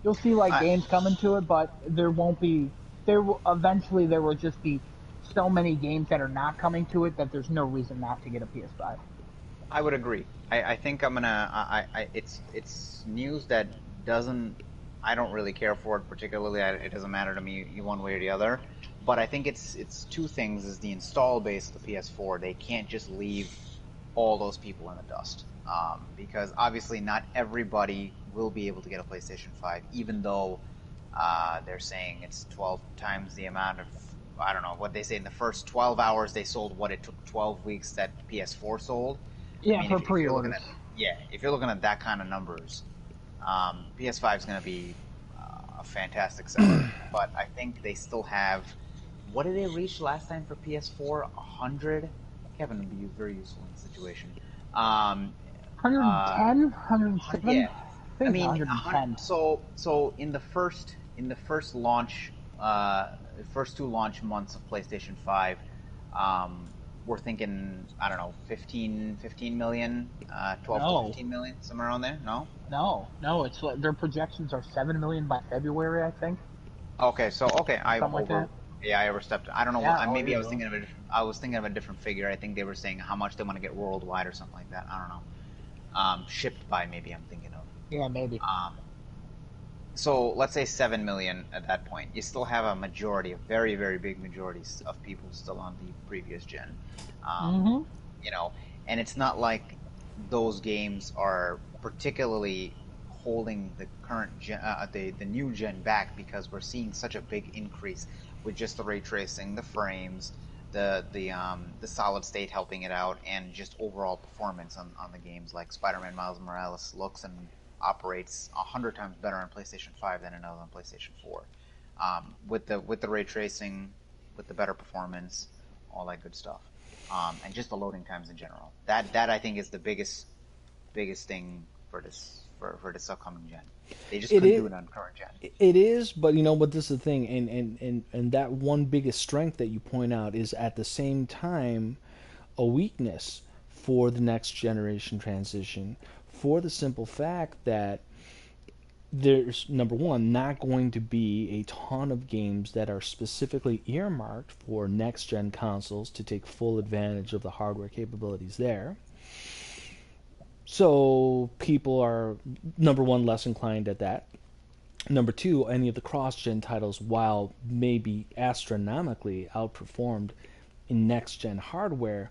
You'll see like games coming to it, but there won't be. Eventually there will just be so many games that are not coming to it that there's no reason not to get a PS5.
I would agree. I think I'm gonna. It's news that doesn't. I don't really care for it particularly. It doesn't matter to me one way or the other. But I think it's two things: is the install base of the PS4. They can't just leave all those people in the dust, because obviously not everybody will be able to get a PlayStation 5, even though they're saying it's 12 times the amount of. I don't know what they say in the first 12 hours they sold what it took 12 weeks that PS4 sold.
Yeah,
I mean,
for pre-orders.
If you're looking at that kind of numbers, PS5 is going to be a fantastic seller. But I think they still have. What did they reach last time for PS4? 100. Kevin would be very useful in the situation.
110, 107.
Yeah, I mean,
110.
So in the first launch, the first 2 launch months of PlayStation 5. We're thinking, I don't know, 15 million, 12 to 15 million, somewhere around there. No.
It's like their projections are 7 million by February, I think.
Okay, I overstepped. I don't know.
Yeah,
Maybe I was thinking of I was thinking of a different figure. I think they were saying how much they want to get worldwide or something like that. I don't know. Shipped by, maybe I'm thinking of.
Yeah, maybe.
So let's say 7 million at that point. You still have a majority, a very, very big majority of people still on the previous gen. You know, and it's not like those games are particularly holding the current gen, the new gen back, because we're seeing such a big increase with just the ray tracing, the frames, the solid state helping it out, and just overall performance on the games. Like Spider-Man Miles Morales looks and operates 100 times better on PlayStation 5 than it does on PlayStation 4. With the ray tracing, with the better performance, all that good stuff, and just the loading times in general. That I think is the biggest thing for this upcoming gen. They just couldn't do it on current gen.
It is, but you know what? This is the thing, and that one biggest strength that you point out is at the same time a weakness for the next generation transition, for the simple fact that there's, number one, not going to be a ton of games that are specifically earmarked for next-gen consoles to take full advantage of the hardware capabilities there. So people are, number one, less inclined at that. Number two, any of the cross-gen titles, while maybe astronomically outperformed in next-gen hardware,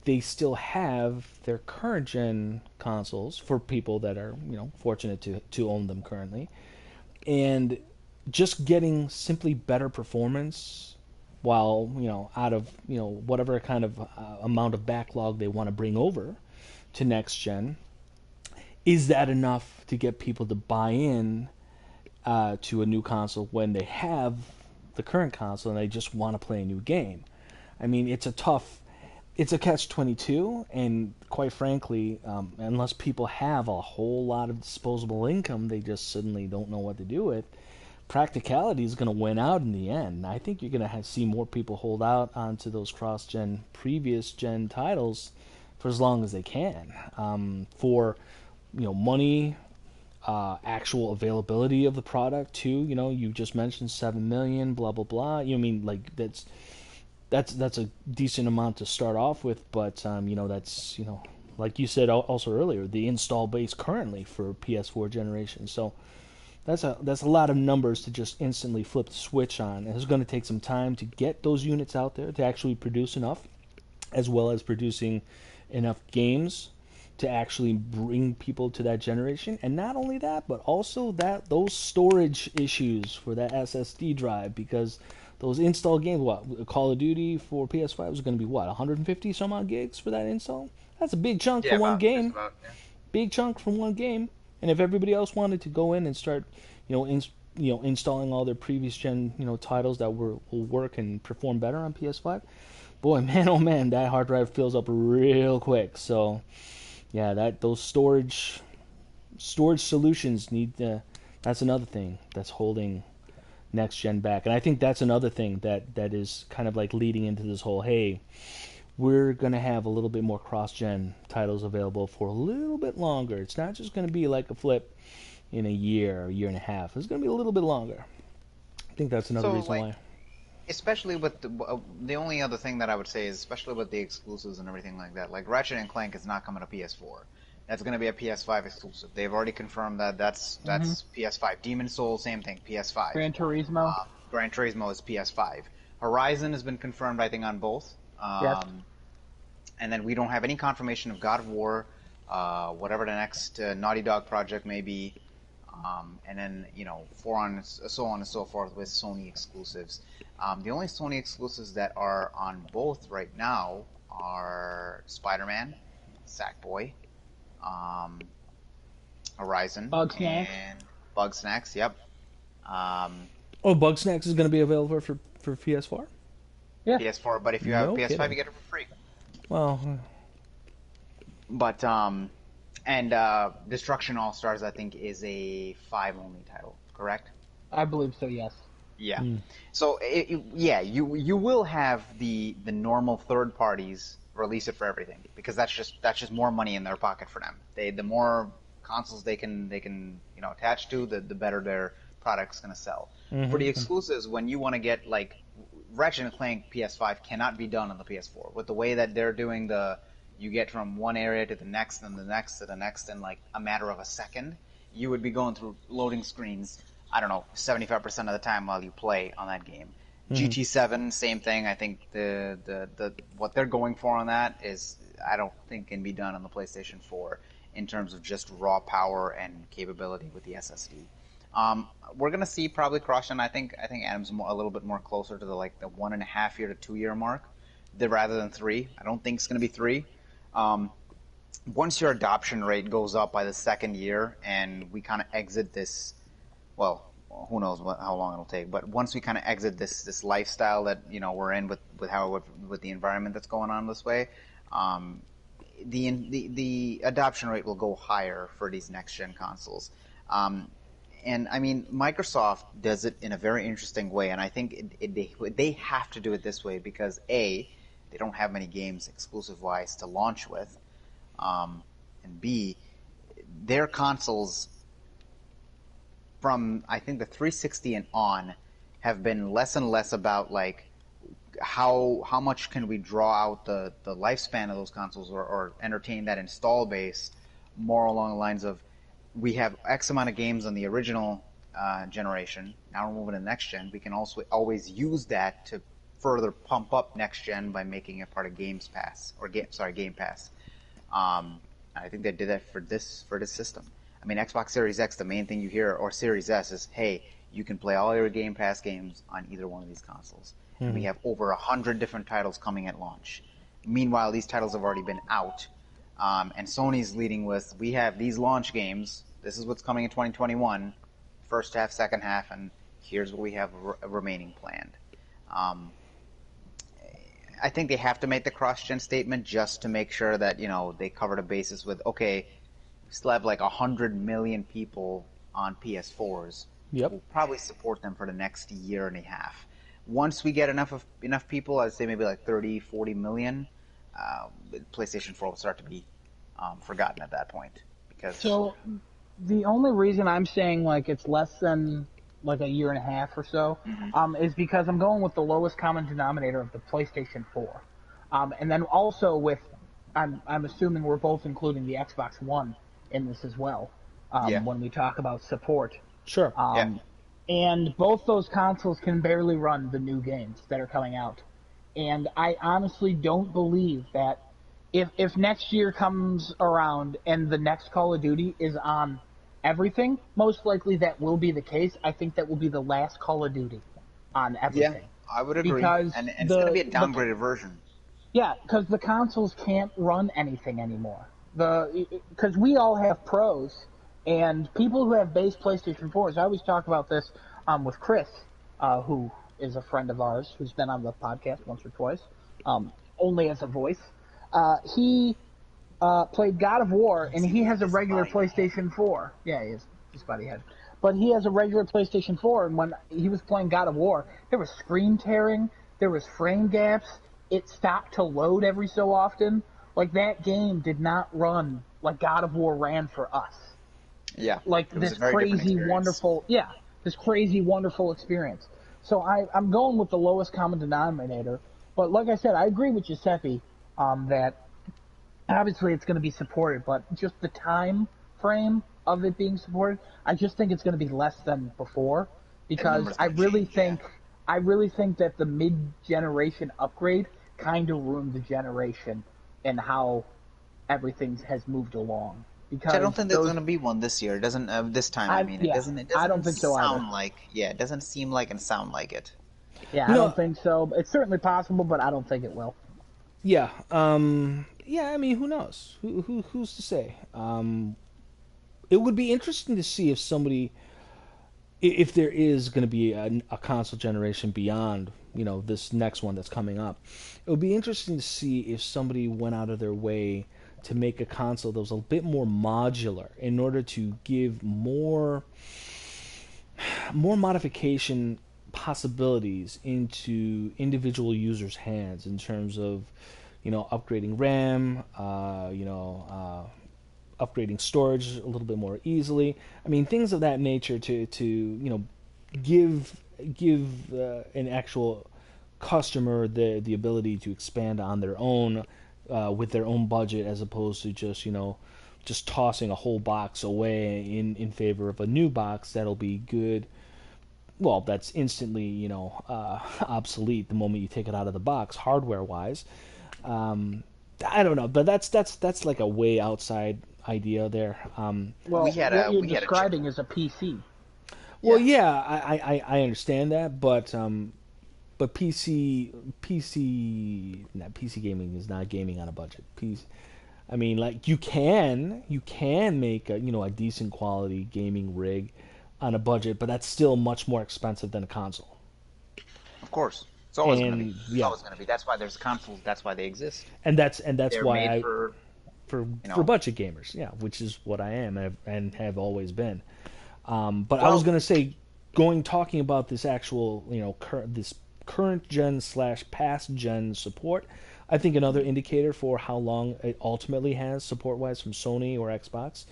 they still have their current-gen consoles for people that are, fortunate to own them currently. And just getting simply better performance while, out of, whatever kind of amount of backlog they want to bring over to next-gen, is that enough to get people to buy in to a new console when they have the current console and they just want to play a new game? I mean, it's a catch-22, and quite frankly, unless people have a whole lot of disposable income they just suddenly don't know what to do with, practicality is going to win out in the end. I think you're going to see more people hold out onto those cross-gen, previous-gen titles for as long as they can. For money, actual availability of the product too. You just mentioned 7 million, blah blah blah. That's a decent amount to start off with, but that's like you said also earlier, the install base currently for PS4 generation. So that's a lot of numbers to just instantly flip the switch on. And it's going to take some time to get those units out there to actually produce enough, as well as producing enough games to actually bring people to that generation. And not only that, but also those storage issues for that SSD drive, because those install games, Call of Duty for PS5 is going to be 150 some odd gigs for that install? That's a big chunk for one game. Big chunk from one game. And if everybody else wanted to go in and start, installing all their previous gen titles that will work and perform better on PS5. Boy, man, oh man, that hard drive fills up real quick. So yeah, those storage solutions need to. That's another thing that's holding next gen back, and I think that's another thing that is kind of like leading into this whole, hey, we're gonna have a little bit more cross gen titles available for a little bit longer. It's not just gonna be like a flip in a year or year and a half. It's gonna be a little bit longer. I think that's another reason why.
Especially with the only other thing that I would say is, especially with the exclusives and everything like that, like Ratchet and Clank is not coming to PS4. That's going to be a PS5 exclusive. They've already confirmed that. That's PS5. Demon Soul, same thing, PS5.
Gran Turismo.
Gran Turismo is PS5. Horizon has been confirmed, I think, on both.
Yes.
And then we don't have any confirmation of God of War, whatever the next Naughty Dog project may be, and then so on and so forth with Sony exclusives. The only Sony exclusives that are on both right now are Spider-Man, Sackboy, Horizon,
Bugsnax.
and Bugsnax. Yep.
Bugsnax is going to be available for PS4.
Yeah.
PS4, but if you have PS5,
kidding.
you get it for free.
Well,
but and Destruction All Stars, I think, is a 5 only title, correct?
I believe so. Yes.
Yeah. So you will have the normal third parties release it for everything, because that's just more money in their pocket for them. The more consoles they can attach to, the better their product's going to sell. For the exclusives, when you want to get like Ratchet and Clank PS5 cannot be done on the PS4 with the way that they're doing you get from one area to the next and the next to the next in like a matter of a second. You would be going through loading screens, I don't know, 75% of the time while you play on that game. GT7, same thing. I think the what they're going for on that is, I don't think, can be done on the PlayStation 4 in terms of just raw power and capability with the SSD. We're gonna see probably cross-gen. I think Adam's a little bit more closer to the 1.5 year to 2 year mark, rather than 3. I don't think it's gonna be 3. Once your adoption rate goes up by the second year, and we kind of exit this, well, who knows how long it'll take, but once we kind of exit this lifestyle that we're in with the environment that's going on this way, the adoption rate will go higher for these next gen consoles. And I mean, Microsoft does it in a very interesting way, and I think they have to do it this way because A, they don't have many games exclusive wise to launch with, and B, their consoles from I think the 360 and on have been less and less about like how much can we draw out the lifespan of those consoles or entertain that install base, more along the lines of we have X amount of games on the original generation. Now we're moving to next gen. We can also always use that to further pump up next gen by making it part of Game Pass. I think they did that for this system. I mean, Xbox Series X, the main thing you hear, or Series S, is, hey, you can play all your Game Pass games on either one of these consoles. And we have over 100 different titles coming at launch. Meanwhile, these titles have already been out. And Sony's leading with, we have these launch games. This is what's coming in 2021, first half, second half, and here's what we have remaining planned. I think they have to make the cross-gen statement just to make sure that, they cover the basis with, okay, we still have like 100 million people on PS4s.
Yep.
We'll probably support them for the next year and a half. Once we get enough people, I'd say maybe like 30, 40 million, PlayStation 4 will start to be forgotten at that point.
So the only reason I'm saying like it's less than like a year and a half or so is because I'm going with the lowest common denominator of the PlayStation 4. And then also with, I'm assuming we're both including the Xbox One in this as well when we talk about support.
Sure.
And both those consoles can barely run the new games that are coming out. And I honestly don't believe that if next year comes around and the next Call of Duty is on everything, most likely that will be the case. I think that will be the last Call of Duty on everything.
Yeah, I would agree.
Because
and it's going to be a downgraded version.
Yeah, because the consoles can't run anything anymore. Because we all have pros, and people who have base PlayStation 4s, I always talk about this with Chris, who is a friend of ours who's been on the podcast once or twice, only as a voice. He played God of War, and he has a regular PlayStation 4. Yeah, he is. His buddy head. But he has a regular PlayStation 4, and when he was playing God of War, there was screen tearing, there was frame gaps, it stopped to load every so often. Like, that game did not run like God of War ran for us.
Yeah.
Like, this crazy, wonderful experience. So I'm going with the lowest common denominator. But like I said, I agree with Giuseppe that obviously it's going to be supported, but just the time frame of it being supported, I just think it's going to be less than before, because I really think that the mid-generation upgrade kind of ruined the generation and how everything has moved along. Because
I don't think there's going to be one this year. It doesn't this time. It doesn't.
I don't think so either.
It doesn't seem like and sound like it.
Yeah, I don't think so. It's certainly possible, but I don't think it will.
Yeah. Yeah. I mean, who knows? Who's to say? It would be interesting to see if there is going to be a console generation beyond, this next one that's coming up. It would be interesting to see if somebody went out of their way to make a console that was a bit more modular in order to give more modification possibilities into individual users' hands in terms of, upgrading RAM, upgrading storage a little bit more easily. I mean, things of that nature to give an actual customer the ability to expand on their own with their own budget, as opposed to just tossing a whole box away in favor of a new box that'll be good. Well, that's instantly obsolete the moment you take it out of the box, hardware wise. I don't know, but that's like a way outside idea there.
What you're describing is a PC.
Well, yeah, I understand that, but PC gaming is not gaming on a budget. I mean, like, you can make a decent quality gaming rig on a budget, but that's still much more expensive than a console.
Of course. It's always going to be. It's always going to be. That's why there's consoles. That's why they exist.
And that's
They're
why
for
budget gamers, which is what I am and have always been. But I was going to say, talking about this actual, this current gen / past gen support, I think another indicator for how long it ultimately has support wise from Sony or Xbox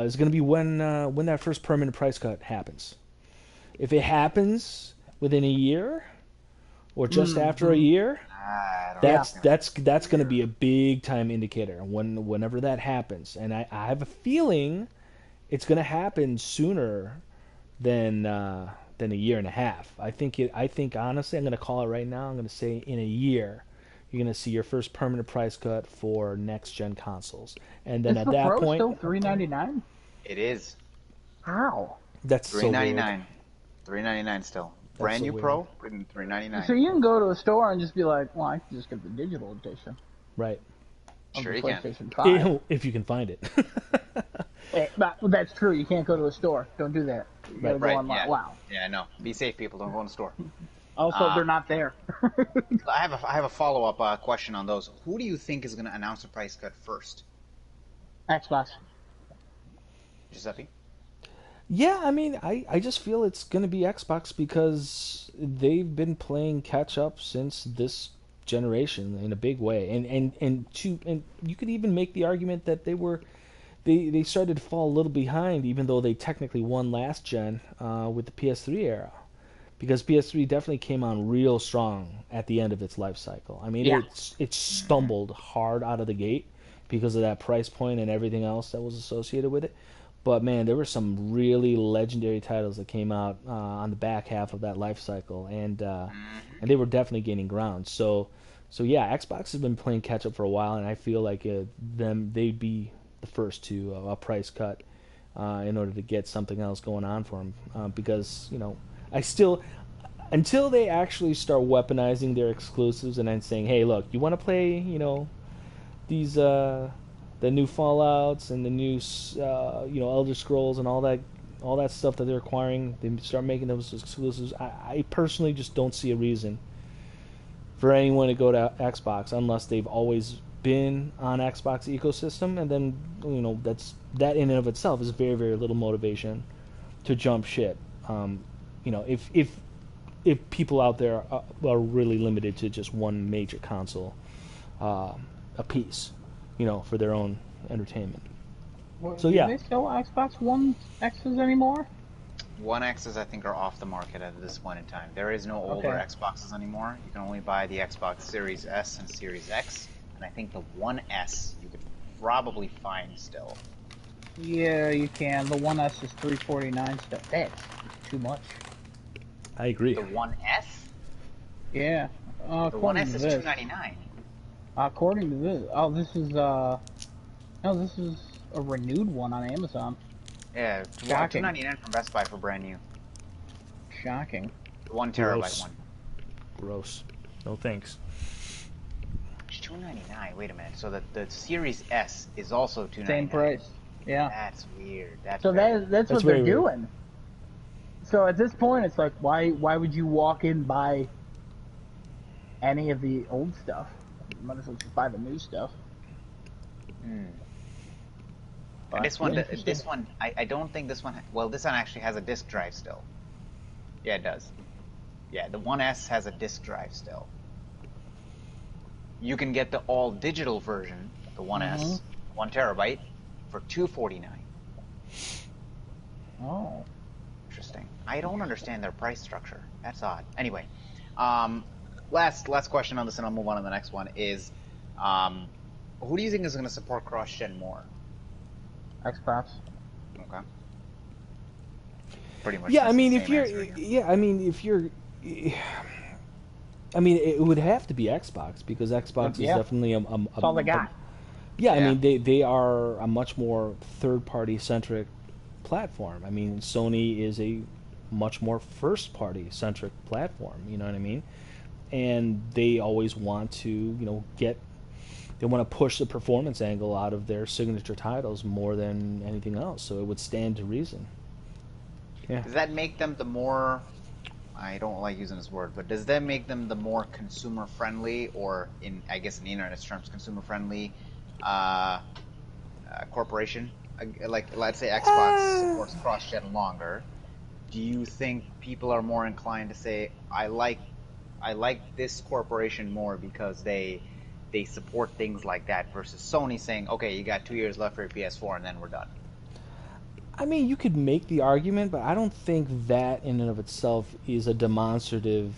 is going to be when that first permanent price cut happens. If it happens within a year or just after a year, that's going to be a big time indicator whenever that happens. And I have a feeling it's going to happen sooner than a year and a half. I think honestly, I'm going to call it right now. I'm going to say in a year, you're going to see your first permanent price cut for next gen consoles, and then at that point,
still $399.
It is.
How?
That's
$399. $399 still. Brand new Pro, $399.
So you can go to a store and just be like, well, I can just get the digital edition.
Right.
Sure you can.
If you can find it.
But that's true. You can't go to a store. Don't do that. You gotta go online.
Yeah.
Wow.
Yeah, I know. Be safe, people. Don't go in the store.
Also, they're not there.
I have a follow-up question on those. Who do you think is going to announce a price cut first?
Xbox.
Giuseppe?
Yeah, I mean, I just feel it's going to be Xbox because they've been playing catch up since this generation in a big way, and you could even make the argument that they started to fall a little behind, even though they technically won last gen with the PS3 era, because PS3 definitely came on real strong at the end of its life cycle. I mean, it stumbled hard out of the gate because of that price point and everything else that was associated with it. But man, there were some really legendary titles that came out on the back half of that life cycle, and they were definitely gaining ground. So yeah, Xbox has been playing catch up for a while, and I feel like they'd be the first to a price cut in order to get something else going on for them. Because I still, until they actually start weaponizing their exclusives and then saying, hey, look, you want to play these the new Fallouts and the new Elder Scrolls and all all that stuff that they're acquiring, they start making those exclusives. I personally just don't see a reason for anyone to go to Xbox unless they've always been on Xbox ecosystem, and then that in and of itself is very, very little motivation to jump ship. If people out there are really limited to just one major console a piece, for their own entertainment.
Well,
So
do
yeah,
they sell Xbox One X's anymore?
One X's, I think, are off the market at this point in time. There is no older Xboxes anymore. You can only buy the Xbox Series S and Series X, and I think the One S you could probably find still.
Yeah, you can. The One S is $349 still. That's too much.
I agree.
The One S?
Yeah.
The One S is $299.
According to this, this is a renewed one on Amazon.
Yeah, $299 from Best Buy for brand new.
Shocking.
The 1 terabyte one.
Gross. No thanks.
It's $299. Wait a minute. So the Series S is also $299.
Same price. Yeah.
That's weird. That's
what they're doing. So at this point, it's like, why would you walk in and buy any of the old stuff? You might as well just buy the new stuff.
This one, I don't think this one. Well, this one actually has a disk drive still. Yeah, it does. Yeah, the 1S has a disk drive still. You can get the all digital version, the 1S, 1 terabyte, for $249.
Oh,
interesting. I don't understand their price structure. That's odd. Anyway, last question on this, and I'll move on to the next one. Is who do you think is going to support cross-gen more?
Xbox.
Okay. Pretty much.
Yeah, I mean, if you're, it would have to be Xbox, because Xbox is definitely
That's all they got.
I mean, they are a much more third-party centric platform. I mean, Sony is a much more first-party centric platform. You know what I mean? And they always want to, they want to push the performance angle out of their signature titles more than anything else. So it would stand to reason. Yeah.
Does that make them the more? I don't like using this word, but does that make them the more consumer-friendly, or in the internet's terms, consumer-friendly corporation? Like, let's say Xbox supports cross-gen longer. Do you think people are more inclined to say, I like this corporation more because they support things like that, versus Sony saying, okay, you got 2 years left for your PS4 and then we're done?
I mean, you could make the argument, but I don't think that in and of itself is a demonstrative,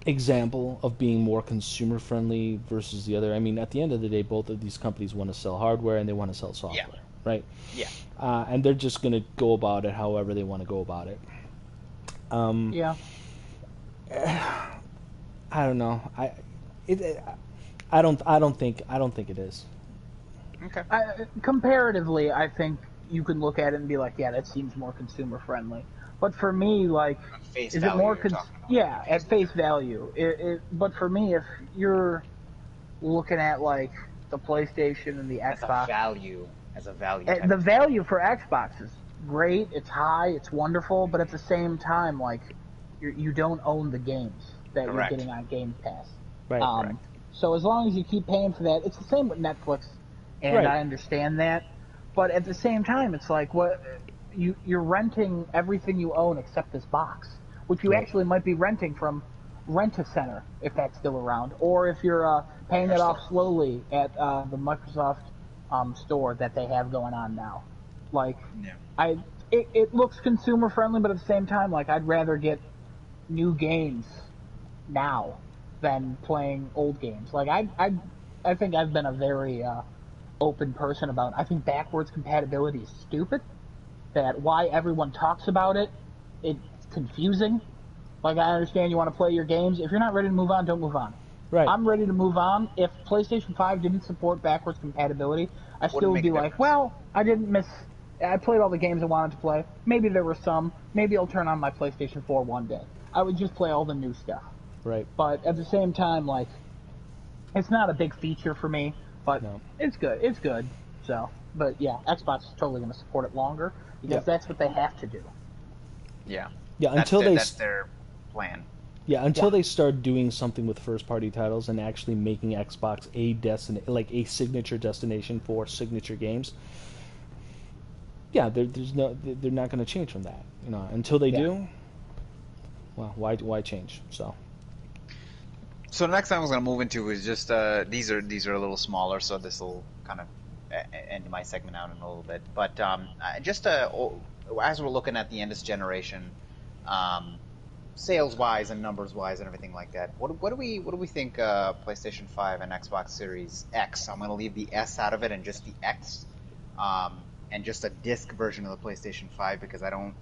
example of being more consumer friendly versus the other. I mean, at the end of the day, both of these companies want to sell hardware and they want to sell software, right?
Yeah.
And they're just going to go about it however they want to go about it. I don't know. I don't think it is.
Okay.
Comparatively, I think you can look at it and be like, yeah, that seems more consumer friendly. But for me, like,
is
it more at face value? But for me, if you're looking at like the PlayStation and the Xbox,
as a value,
the value for Xbox is great. It's high. It's wonderful. But at the same time, like, you don't own the games that you're getting on Game Pass.
Right.
So as long as you keep paying for that, it's the same with Netflix. And I understand that, but at the same time, it's like you're renting everything you own except this box, which you actually might be renting from Rent-A-Center if that's still around, or if you're paying it off slowly at the Microsoft store that they have going on now. Like, it looks consumer friendly, but at the same time, like, I'd rather get new games now than playing old games. Like, I think I've been a very open person about. I think backwards compatibility is stupid. That why everyone talks about it, it's confusing. Like, I understand you want to play your games. If you're not ready to move on, don't move on.
Right.
I'm ready to move on. If PlayStation 5 didn't support backwards compatibility, I still would be like, well, I played all the games I wanted to play. Maybe there were some. Maybe I'll turn on my PlayStation 4 one day. I would just play all the new stuff.
Right.
But at the same time, like, it's not a big feature for me. But it's good. It's good. So but yeah, Xbox is totally going to support it longer because that's what they have to do.
Yeah.
Yeah,
that's their plan.
Yeah, until they start doing something with first-party titles and actually making Xbox a signature destination for signature games. Yeah, they're not going to change from that. Until they do. Well, why change? So
next time I was going to move into is just these are a little smaller, so this will kind of end my segment out in a little bit. But just as we're looking at the end of this generation. Sales wise and numbers wise and everything like that, what do we think PlayStation 5 and Xbox Series X? I'm going to leave the S out of it and just the X, and just a disc version of the PlayStation 5 because I don't.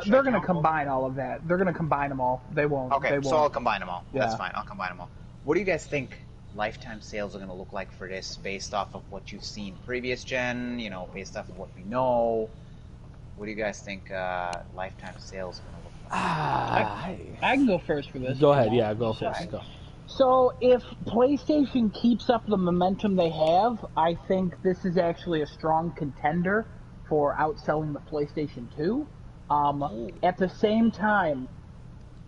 They're going to combine all of that. They're going to combine them all. They won't.
Okay,
so
I'll combine them all. Yeah. That's fine. I'll combine them all. What do you guys think lifetime sales are going to look like for this, based off of what you've seen previous gen? Based off of what we know. What do you guys think lifetime sales are going to look like?
I can go first for this.
Go ahead, yeah, go first. Go.
So if PlayStation keeps up the momentum they have, I think this is actually a strong contender for outselling the PlayStation 2. At the same time,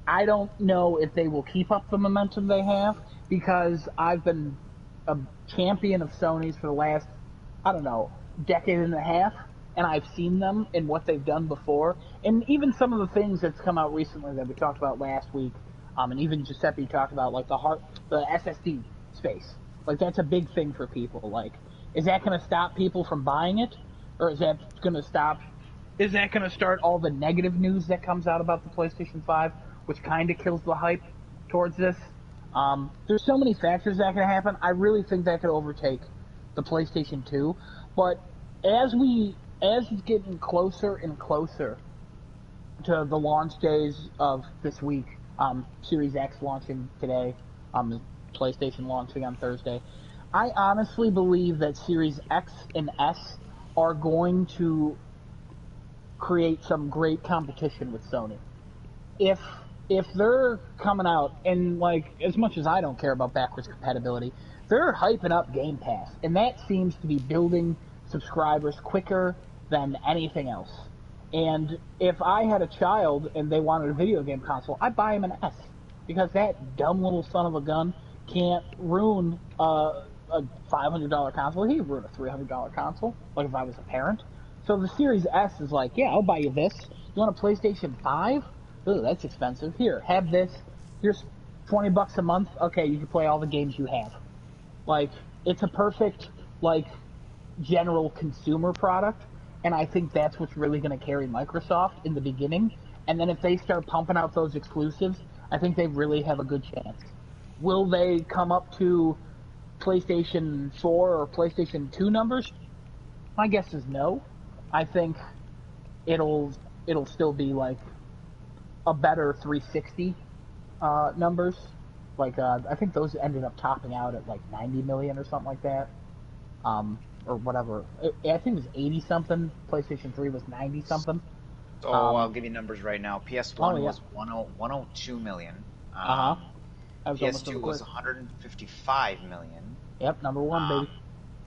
I don't know if they will keep up the momentum they have because I've been a champion of Sony's for the last, decade and a half. And I've seen them in what they've done before. And even some of the things that's come out recently that we talked about last week, and even Giuseppe talked about, like the SSD space. Like, that's a big thing for people. Like, is that going to stop people from buying it? Or is that going to start all the negative news that comes out about the PlayStation 5, which kind of kills the hype towards this? There's so many factors that can happen. I really think that could overtake the PlayStation 2. But as it's getting closer and closer to the launch days of this week, Series X launching today, PlayStation launching on Thursday, I honestly believe that Series X and S are going to create some great competition with Sony. If they're coming out, and like, as much as I don't care about backwards compatibility, they're hyping up Game Pass, and that seems to be building subscribers quicker than anything else. And if I had a child and they wanted a video game console, I'd buy him an S, because that dumb little son of a gun can't ruin a $500 console. He'd ruin a $300 console, like if I was a parent. So the Series S is like, yeah, I'll buy you this. You want a PlayStation 5? Ooh, that's expensive. Here, have this. Here's $20 a month. Okay, you can play all the games you have. Like, it's a perfect, general consumer product. And I think that's what's really going to carry Microsoft in the beginning. And then if they start pumping out those exclusives, I think they really have a good chance. Will they come up to PlayStation 4 or PlayStation 2 numbers? My guess is no. I think it'll still be like a better 360 numbers. I think those ended up topping out at 90 million or something like that. Or whatever. I think it was 80 something. PlayStation 3 was 90 something.
I'll give you numbers right now. PS1 was 102 million. PS2 was 155 million.
Yep, number one,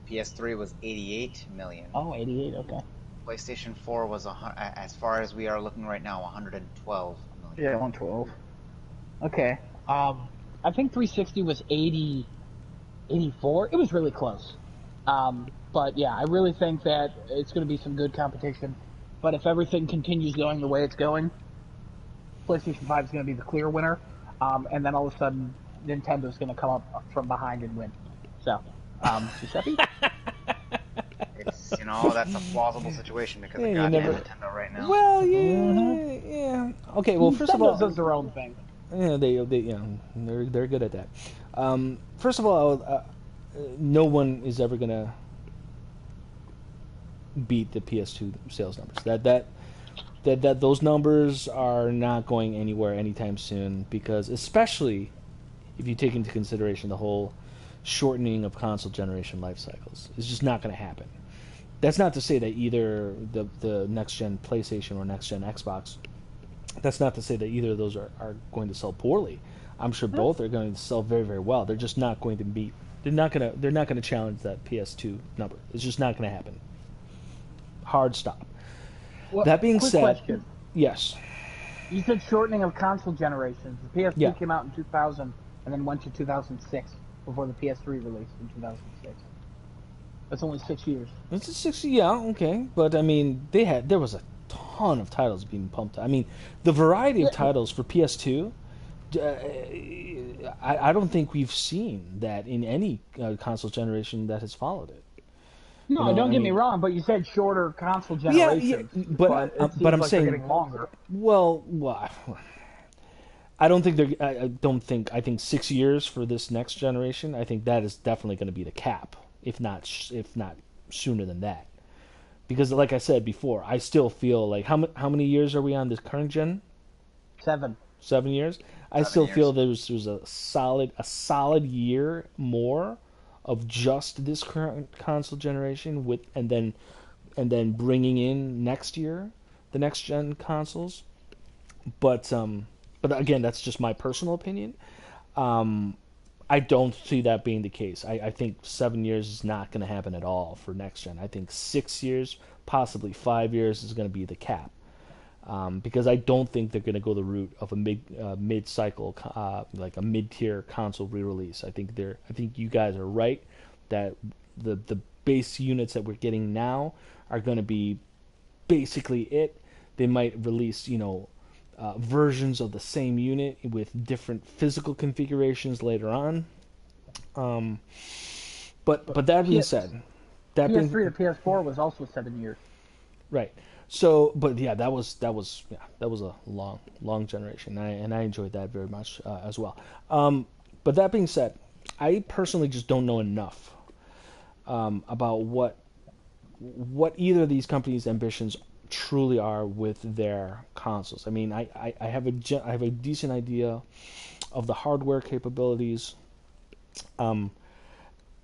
baby.
PS3 was 88 million.
Oh, 88, okay.
PlayStation 4 was, as far as we are looking right now, 112 million.
Yeah, 112. Okay. I think 360 was 80, 84. It was really close. But yeah, I really think that it's going to be some good competition. But if everything continues going the way it's going, PlayStation 5 is going to be the clear winner. And then all of a sudden, Nintendo's going to come up from behind and win. So, Giuseppe?
It's, that's a plausible situation because of goddamn Nintendo right now.
Well, yeah. Okay, well, first of all,
does their own thing.
Yeah, they're good at that. First of all, no one is ever gonna beat the PS2 sales numbers. That those numbers are not going anywhere anytime soon, because especially if you take into consideration the whole shortening of console generation life cycles, it's just not going to happen. That's not to say that either the next gen PlayStation or next gen Xbox, that's not to say that either of those are going to sell poorly. I'm sure both are going to sell very, very well. They're just not going to meet They're not gonna challenge that PS2 number. It's just not gonna happen. Hard stop.
Well,
That being
quick
said,
question.
yes.
You said shortening of console generations. The PS2
Yeah.
came out in 2000 and then went to 2006 before the PS3 released in 2006. That's only 6 years.
It's a 60, yeah, okay, but I mean, there was a ton of titles being pumped. I mean, the variety of titles for PS2. I don't think we've seen that in any console generation that has followed it.
No, don't get me wrong, but you said shorter console generations.
Yeah, but
it seems
I'm
like
saying
they're getting longer.
Well, I don't think they're. I don't think. I think 6 years for this next generation. I think that is definitely going to be the cap, if not sooner than that. Because, like I said before, I still feel like how many years are we on this current gen?
7.
7 years. I still feel there was a solid year more of just this current console generation and then bringing in next year the next gen consoles. But again, that's just my personal opinion. I don't see that being the case. I think 7 years is not going to happen at all for next gen. I think 6 years, possibly 5 years, is going to be the cap. Because I don't think they're going to go the route of a mid-cycle, like a mid-tier console re-release. I think you guys are right that the base units that we're getting now are going to be basically it. They might release, versions of the same unit with different physical configurations later on. But that being said,
PS3 to PS4 was also 7 years.
Right. So, but yeah, that was a long generation, and I enjoyed that very much as well. But that being said, I personally just don't know enough about what either of these companies' ambitions truly are with their consoles. I mean, I have a decent idea of the hardware capabilities.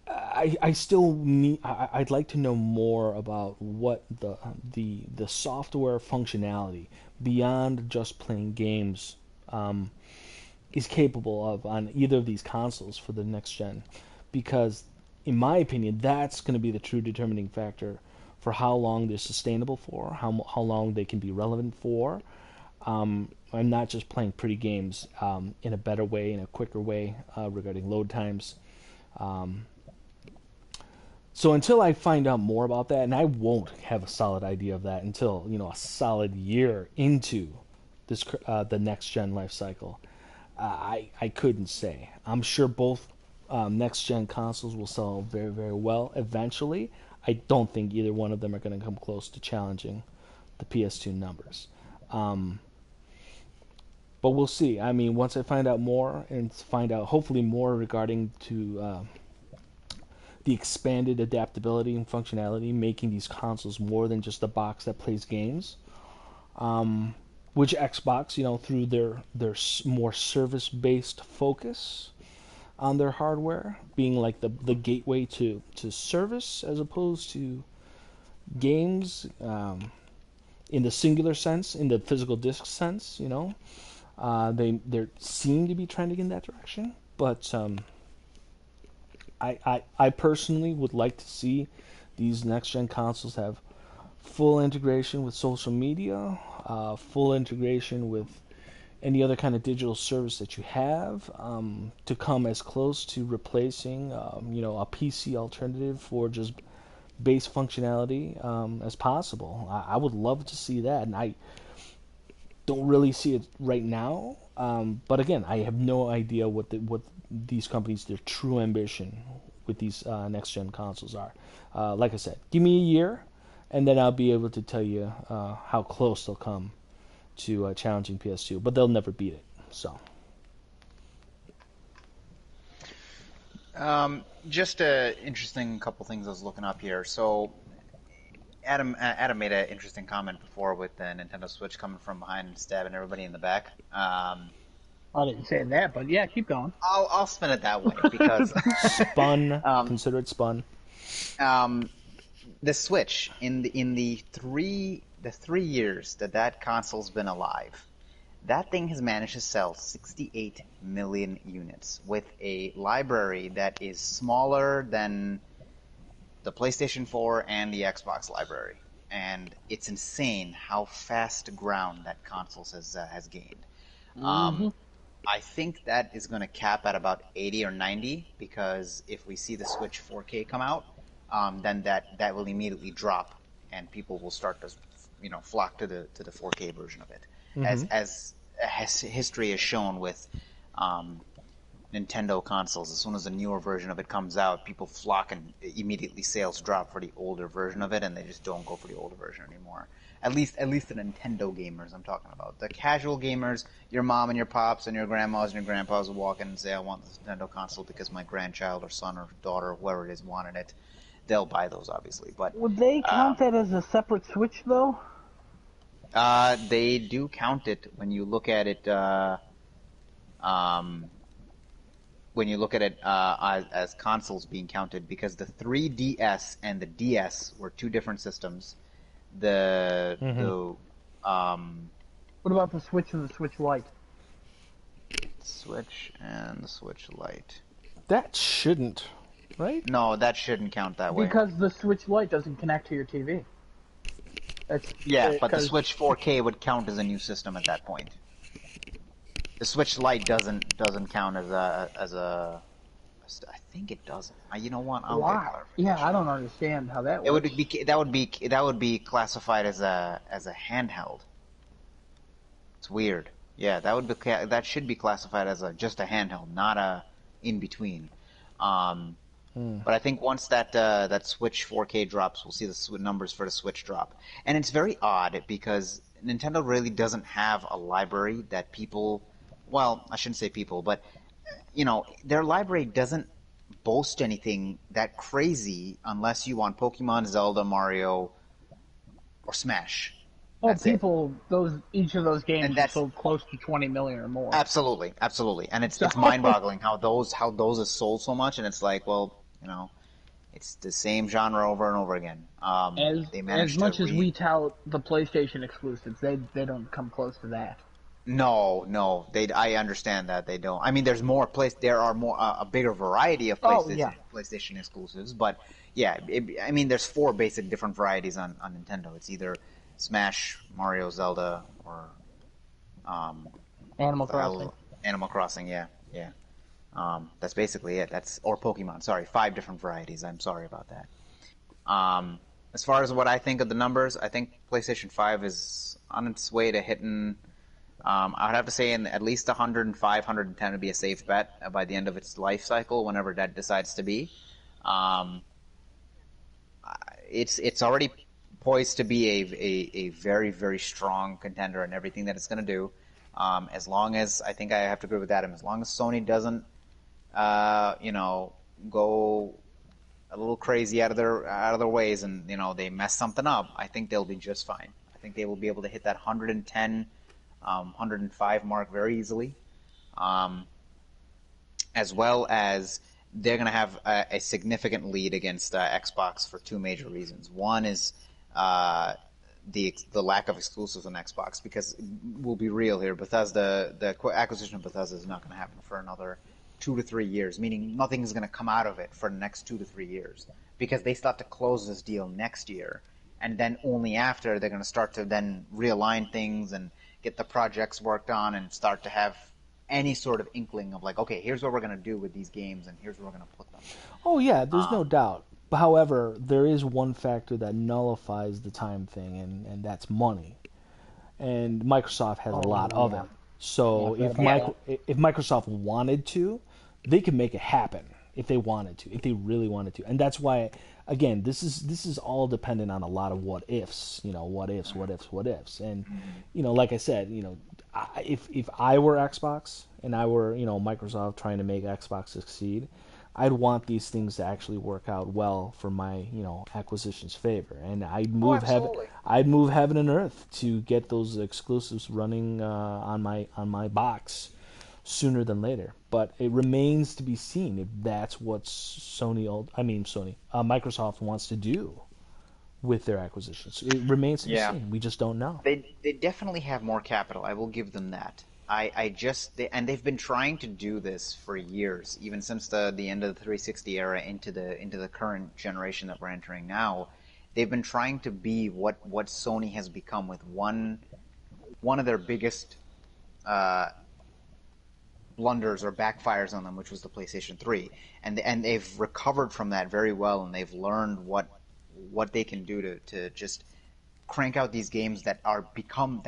I still need. I'd like to know more about what the software functionality beyond just playing games is capable of on either of these consoles for the next gen, because in my opinion, that's going to be the true determining factor for how long they're sustainable for, how long they can be relevant for. I'm not just playing pretty games in a better way, in a quicker way regarding load times. So until I find out more about that, and I won't have a solid idea of that until a solid year into this the next gen life cycle, I couldn't say. I'm sure both next gen consoles will sell very, very well eventually. I don't think either one of them are going to come close to challenging the PS2 numbers. But we'll see. I mean, once I find out more and find out hopefully more regarding to the expanded adaptability and functionality, making these consoles more than just a box that plays games, which Xbox, through their more service-based focus on their hardware, being like the gateway to service as opposed to games in the singular sense, in the physical disc sense, they seem to be trending in that direction, but I personally would like to see these next-gen consoles have full integration with social media, full integration with any other kind of digital service that you have, to come as close to replacing, a PC alternative for just base functionality as possible. I would love to see that, and I don't really see it right now. But again, I have no idea what these companies, their true ambition with these next-gen consoles are. Like I said, give me a year, and then I'll be able to tell you how close they'll come to challenging PS2. But they'll never beat it. So,
just an interesting couple things I was looking up here. So, Adam made an interesting comment before with the Nintendo Switch coming from behind and stabbing everybody in the back.
I didn't say that, but yeah, keep going.
I'll spin it that way because
spun. Consider it spun.
The Switch in the 3 years that console's been alive, that thing has managed to sell 68 million units with a library that is smaller than the PlayStation 4 and the Xbox library. And it's insane how fast ground that console has gained. I think that is going to cap at about 80 or 90 because if we see the Switch 4K come out, then that will immediately drop and people will start to flock to the 4K version of it. As history has shown with Nintendo consoles, as soon as a newer version of it comes out, people flock and immediately sales drop for the older version of it, and they just don't go for the older version anymore. At least the Nintendo gamers I'm talking about. The casual gamers, your mom and your pops and your grandmas and your grandpas will walk in and say, I want this Nintendo console because my grandchild or son or daughter or whoever it is wanted it. They'll buy those, obviously. But
would they count that as a separate Switch, though?
They do count it when you look at it. As consoles being counted, because the 3DS and the DS were two different systems. What
about the Switch and the Switch Lite?
Switch and the Switch Lite.
That shouldn't, right?
No, that shouldn't count that way.
Because the Switch Lite doesn't connect to your TV.
But the Switch 4K would count as a new system at that point. The Switch Lite doesn't count as a. I think it doesn't. You know what?
Why? Yeah, I don't understand how that works.
That would be classified as a handheld. It's weird. Yeah, that should be classified as just a handheld, not a in between. But I think once that Switch 4K drops, we'll see the numbers for the Switch drop. And it's very odd because Nintendo really doesn't have a library that people. Well, I shouldn't say people, but their library doesn't boast anything that crazy unless you want Pokemon, Zelda, Mario, or Smash.
Each of those games are sold close to 20 million or more.
Absolutely, and it's mind-boggling how those have sold so much, and it's like, well, it's the same genre over and over again.
As much as we tout the PlayStation exclusives, they don't come close to that.
No, I understand that they don't. I mean, there are a bigger variety of PlayStation exclusives, but yeah, there's 4 basic different varieties on Nintendo. It's either Smash, Mario, Zelda, or
Animal Crossing.
Animal Crossing, yeah. That's basically it. Or Pokemon. Sorry, 5 different varieties. I'm sorry about that. As far as what I think of the numbers, I think PlayStation 5 is on its way to hitting. I would have to say at least 105, 110 would be a safe bet by the end of its life cycle, whenever that decides to be. It's already poised to be a very, very strong contender in everything that it's going to do. As long as, I think I have to agree with Adam, as long as Sony doesn't, go a little crazy out of their ways and, they mess something up, I think they'll be just fine. I think they will be able to hit that 110, 105 mark very easily. As well as they're going to have a significant lead against Xbox for 2 major reasons. One is the lack of exclusives on Xbox, because we'll be real here, the acquisition of Bethesda is not going to happen for another 2 to 3 years, meaning nothing is going to come out of it for the next 2 to 3 years, because they start to close this deal next year, and then only after they're going to start to then realign things and get the projects worked on and start to have any sort of inkling of like, okay, here's what we're going to do with these games and here's where we're going to put them.
Oh yeah, there's no doubt. However, there is one factor that nullifies the time thing, and that's money. And Microsoft has a lot of it. So if Microsoft wanted to, they could make it happen if they wanted to, if they really wanted to. And that's why, again, this is all dependent on a lot of what ifs. What ifs. And like I said, if I were Xbox and I were Microsoft trying to make Xbox succeed, I'd want these things to actually work out well for my acquisition's favor, and I'd move heaven and earth to get those exclusives running on my box sooner than later. But it remains to be seen if that's what Microsoft wants to do. with their acquisitions. It remains to be seen. We just don't know.
They definitely have more capital. I will give them that. And they've been trying to do this for years, even since the end of the 360 era into the current generation that we're entering now. They've been trying to be what Sony has become with one of their biggest blunders or backfires on them, which was the PlayStation 3, and they've recovered from that very well, and they've learned what they can do to just crank out these games that become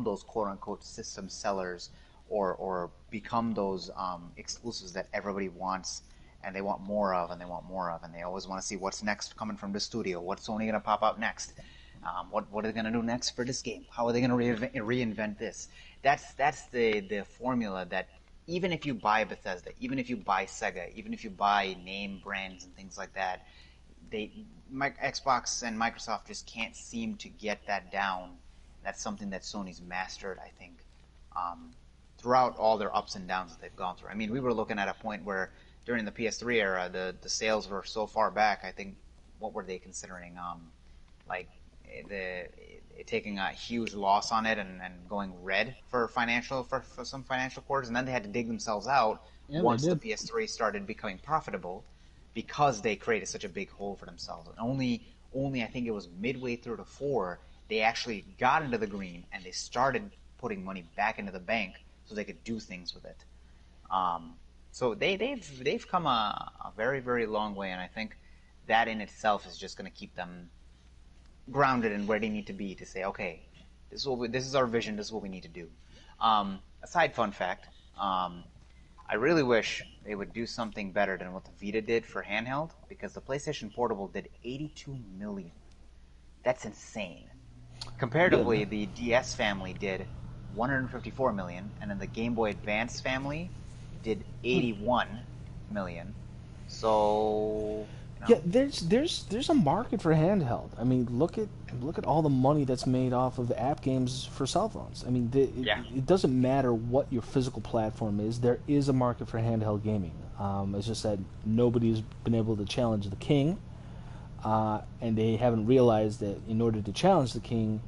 those quote unquote system sellers, or become those exclusives that everybody wants, and they want more of, and they always want to see what's next coming from the studio. What's Sony going to pop out next? What are they going to do next for this game? How are they going to reinvent this? That's the formula that even if you buy Bethesda, even if you buy Sega, even if you buy name brands and things like that, Xbox and Microsoft just can't seem to get that down. That's something that Sony's mastered, I think, throughout all their ups and downs that they've gone through. I mean, we were looking at a point where during the PS3 era, the sales were so far back. I think, what were they considering? Taking a huge loss on it and going red for some financial quarters, and then they had to dig themselves out once the PS3 started becoming profitable, because they created such a big hole for themselves. And only I think it was midway through the 4, they actually got into the green, and they started putting money back into the bank so they could do things with it. So they've come a very, very long way, and I think that in itself is just going to keep them grounded in where they need to be to say, okay, this is our vision, this is what we need to do. A side fun fact, I really wish they would do something better than what the Vita did for handheld, because the PlayStation Portable did 82 million. That's insane. Comparatively, the DS family did 154 million, and then the Game Boy Advance family did 81 million. So
yeah, there's a market for handheld. I mean, look at all the money that's made off of app games for cell phones. I mean, it doesn't matter what your physical platform is. There is a market for handheld gaming. It's just that nobody's been able to challenge the king, and they haven't realized that in order to challenge the king,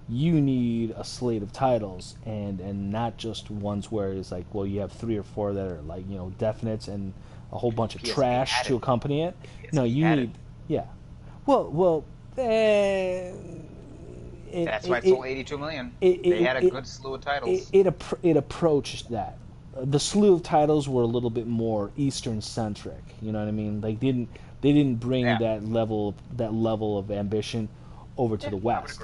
you need a slate of titles, and not just ones where it's like, well, you have 3 or 4 that are like, definites and a whole bunch of trash to accompany it. No, you need, Well,
that's why it sold 82 million. They had a good slew of titles.
It approached that. The slew of titles were a little bit more Eastern centric. You know what I mean? Like they didn't bring that level of ambition over to the West.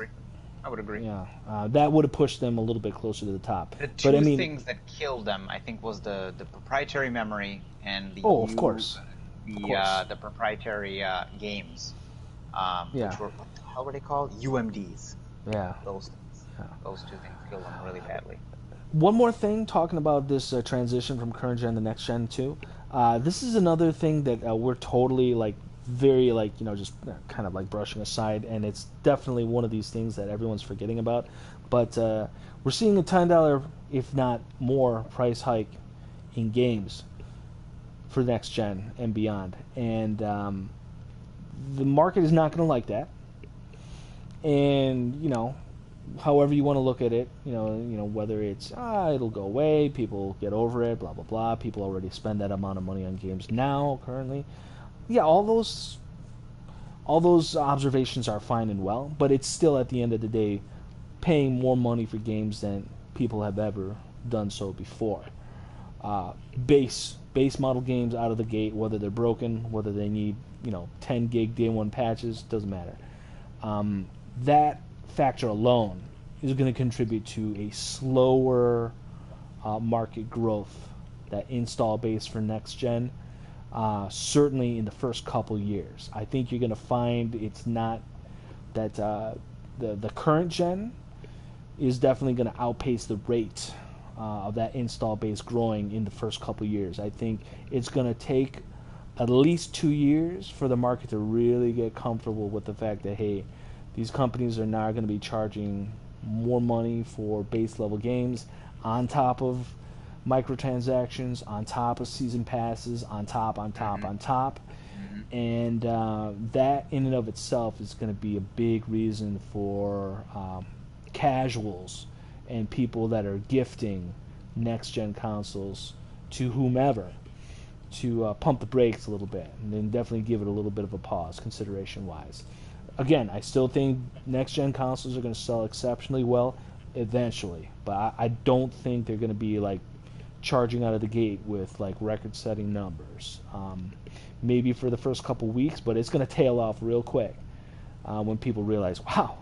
I would agree.
Yeah, that would have pushed them a little bit closer to the top.
The two things that killed them, I think, was the proprietary memory and the the proprietary games, which were, what the hell were they called? UMDs.
Yeah.
Those two things killed them really badly.
One more thing, talking about this transition from current gen to next gen too. This is another thing that we're totally very just kind of brushing aside, and it's definitely one of these things that everyone's forgetting about. But we're seeing a $10, if not more, price hike in games for next gen and beyond, and the market is not going to like that. And however you want to look at it, whether it's it'll go away, people get over it, blah blah blah. People already spend that amount of money on games now currently. Yeah, all those observations are fine and well, but it's still at the end of the day paying more money for games than people have ever done so before. Base model games out of the gate, whether they're broken, whether they need 10 gig day one patches, doesn't matter. That factor alone is going to contribute to a slower market growth. That install base for next gen. Certainly in the first couple years. I think you're going to find it's not that the current gen is definitely going to outpace the rate of that install base growing in the first couple years. I think it's going to take at least 2 years for the market to really get comfortable with the fact that, hey, these companies are now going to be charging more money for base level games on top of microtransactions, on top of season passes, on top. And that in and of itself is going to be a big reason for casuals and people that are gifting next-gen consoles to whomever to pump the brakes a little bit and then definitely give it a little bit of a pause consideration-wise. Again, I still think next-gen consoles are going to sell exceptionally well eventually, but I don't think they're going to be like charging out of the gate with like record-setting numbers. Maybe for the first couple weeks, but it's going to tail off real quick when people realize, wow,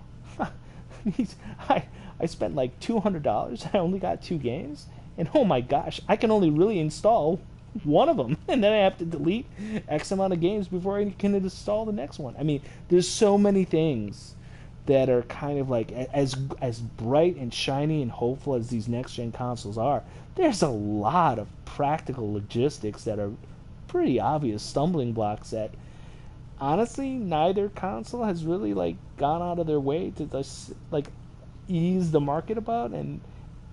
I spent like $200. I only got 2 games, and oh my gosh, I can only really install one of them, and then I have to delete X amount of games before I can install the next one. I mean, there's so many things that are kind of like as bright and shiny and hopeful as these next gen consoles are. There's a lot of practical logistics that are pretty obvious stumbling blocks that honestly neither console has really like gone out of their way to just like ease the market about, and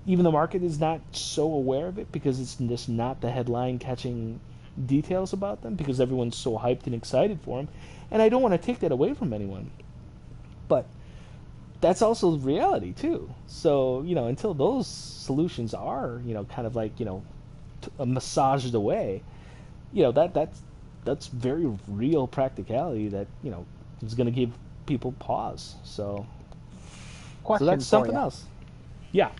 even the market is not so aware of it because it's just not the headline catching details about them because everyone's so hyped and excited for them. And I don't want to take that away from anyone, but that's also reality too. So, you know, until those solutions are, you know, kind of like, you know, massaged away, you know, that's very real practicality that, you know, is going to give people pause. So that's something else. Yeah.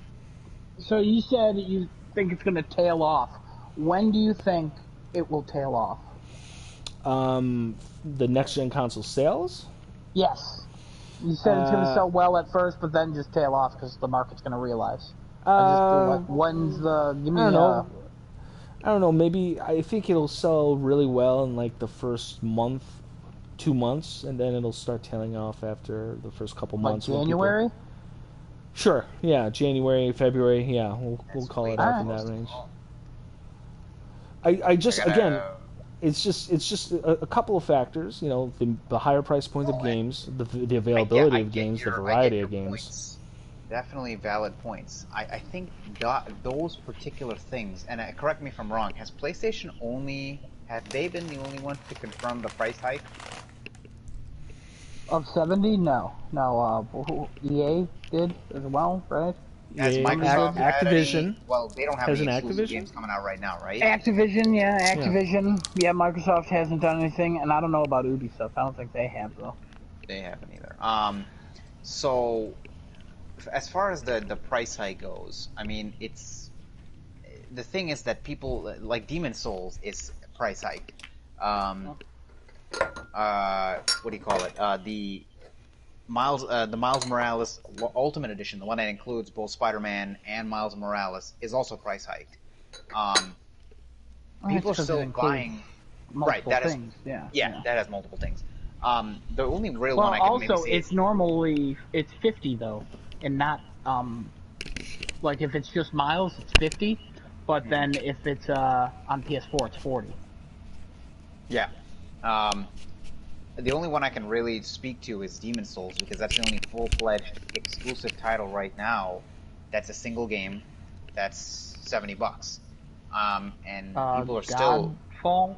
So you said you think it's going to tail off. When do you think it will tail off?
The next gen console sales?
Yes. You said it's going to sell well at first, but then just tail off because the market's going to realize. When's the? Give me.
I don't know. Maybe I think it'll sell really well in like the first month, 2 months, and then it'll start tailing off after the first couple months.
Like January?
Sure. Yeah, January, February. Yeah, we'll call it out in that range. I just again, it's just a couple of factors. You know, the higher price point of games, the availability of games, the variety of games.
Points. Definitely valid points. I think those particular things, and correct me if I'm wrong, have they been the only ones to confirm the price hike?
Of 70? No. EA did as well, right?
Has Microsoft
Activision?
They don't have any exclusive games coming out right now, right?
Activision. Yeah, Microsoft hasn't done anything, and I don't know about Ubisoft. I don't think they have, though.
They haven't either. So, as far as the price hike goes, I mean, the thing is that people, like Demon Souls is price hike. What do you call it? The Miles Morales Ultimate Edition, the one that includes both Spider-Man and Miles Morales, is also price hiked. People are still buying.
Right, that things.
That has multiple things. The only real one I can maybe see
it's normally 50 though, and not like if it's just Miles, it's 50, but then if it's on PS4, it's 40.
Yeah. The only one I can really speak to is Demon Souls, because that's the only full-fledged exclusive title right now that's a single game that's $70. And people are still...
Godfall?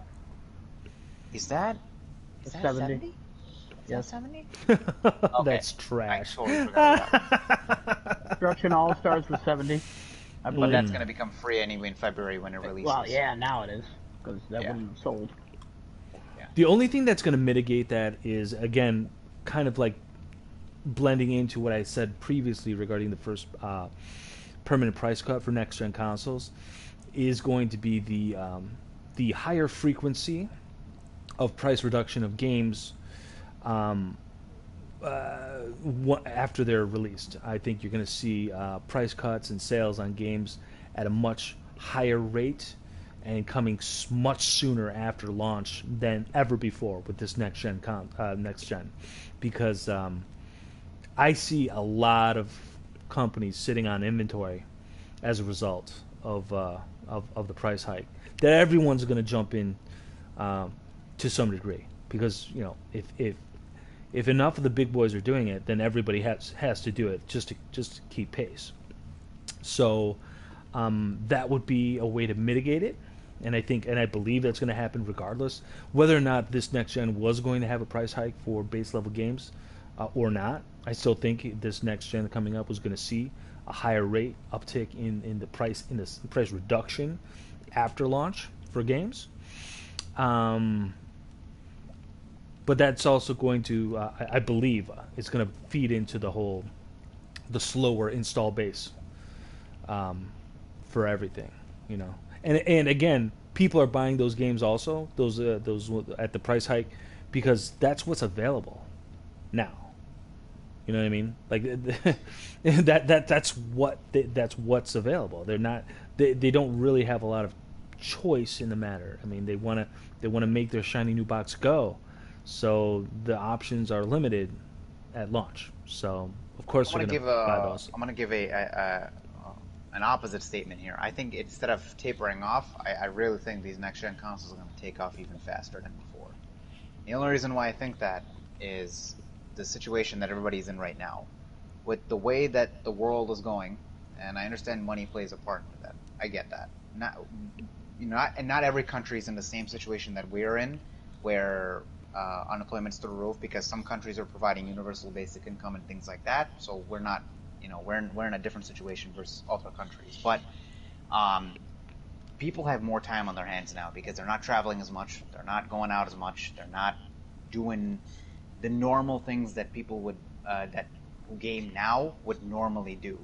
Is that 70?
Yes.
70?
Okay. That's trash.
I totally forgot about that.
Destruction All-Stars was 70.
But that's going to become free anyway in February when it releases.
Well, yeah, now it is, because that wasn't sold.
The only thing that's going to mitigate that is, again, kind of like blending into what I said previously regarding the first permanent price cut for next-gen consoles, is going to be the higher frequency of price reduction of games after they're released. I think you're going to see price cuts and sales on games at a much higher rate and coming much sooner after launch than ever before with this next gen, because I see a lot of companies sitting on inventory as a result of the price hike. That everyone's going to jump in to some degree, because you know if enough of the big boys are doing it, then everybody has to do it just to keep pace. So that would be a way to mitigate it. and I believe that's going to happen regardless, whether or not this next gen was going to have a price hike for base level games or not. I still think this next gen coming up was going to see a higher rate uptick in the price reduction after launch for games. But that's also going to, I believe, it's going to feed into the slower install base for everything, you know. And again, people are buying those games also, those at the price hike, because that's what's available now. You know what I mean? Like that's what's available. They don't really have a lot of choice in the matter. I mean, they want to make their shiny new box go, so the options are limited at launch. So of course we're going to buy those.
I'm going to give an opposite statement here. I think instead of tapering off, I really think these next gen consoles are going to take off even faster than before. The only reason why I think that is the situation that everybody's in right now, with the way that the world is going, and I understand money plays a part in that. I get that. Not every country is in the same situation that we're in, where unemployment's through the roof, because some countries are providing universal basic income and things like that. So we're not, we're in a different situation versus other countries. But people have more time on their hands now because they're not traveling as much, they're not going out as much, they're not doing the normal things that people would who game now would normally do,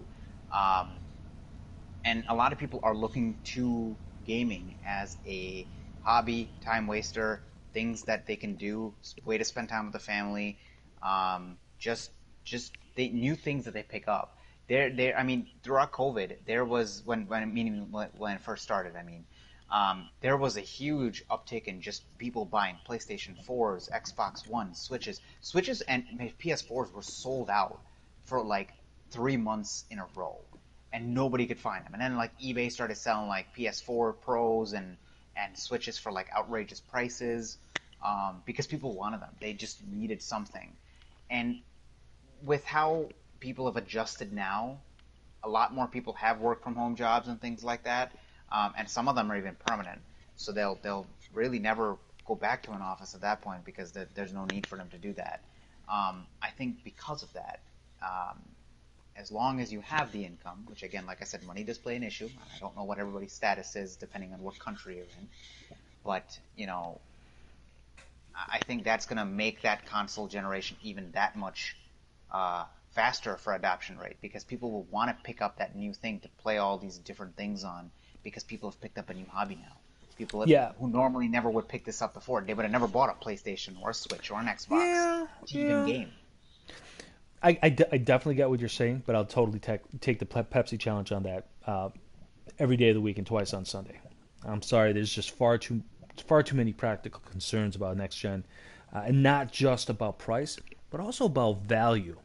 and a lot of people are looking to gaming as a hobby, time waster, things that they can do, way to spend time with the family, just new things that they pick up. I mean, throughout COVID, there was when it first started. I mean, there was a huge uptick in just people buying PlayStation 4s, Xbox One, Switches, and PS4s were sold out for like 3 months in a row, and nobody could find them. And then like eBay started selling like PS4 Pros and Switches for like outrageous prices, because people wanted them. They just needed something. And with how people have adjusted now, a lot more people have work from home jobs and things like that, and some of them are even permanent. So they'll really never go back to an office at that point because there's no need for them to do that. I think because of that, as long as you have the income, which again, like I said, money does play an issue. I don't know what everybody's status is depending on what country you're in, but I think that's going to make that console generation even that much faster for adoption rate, because people will want to pick up that new thing to play all these different things on, because people have picked up a new hobby now. People who normally never would pick this up before, they would have never bought a PlayStation or a Switch or an Xbox to even game.
I definitely get what you're saying, but I'll totally take the Pepsi challenge on that every day of the week and twice on Sunday. I'm sorry, there's just far too many practical concerns about next gen, and not just about price, but also about value,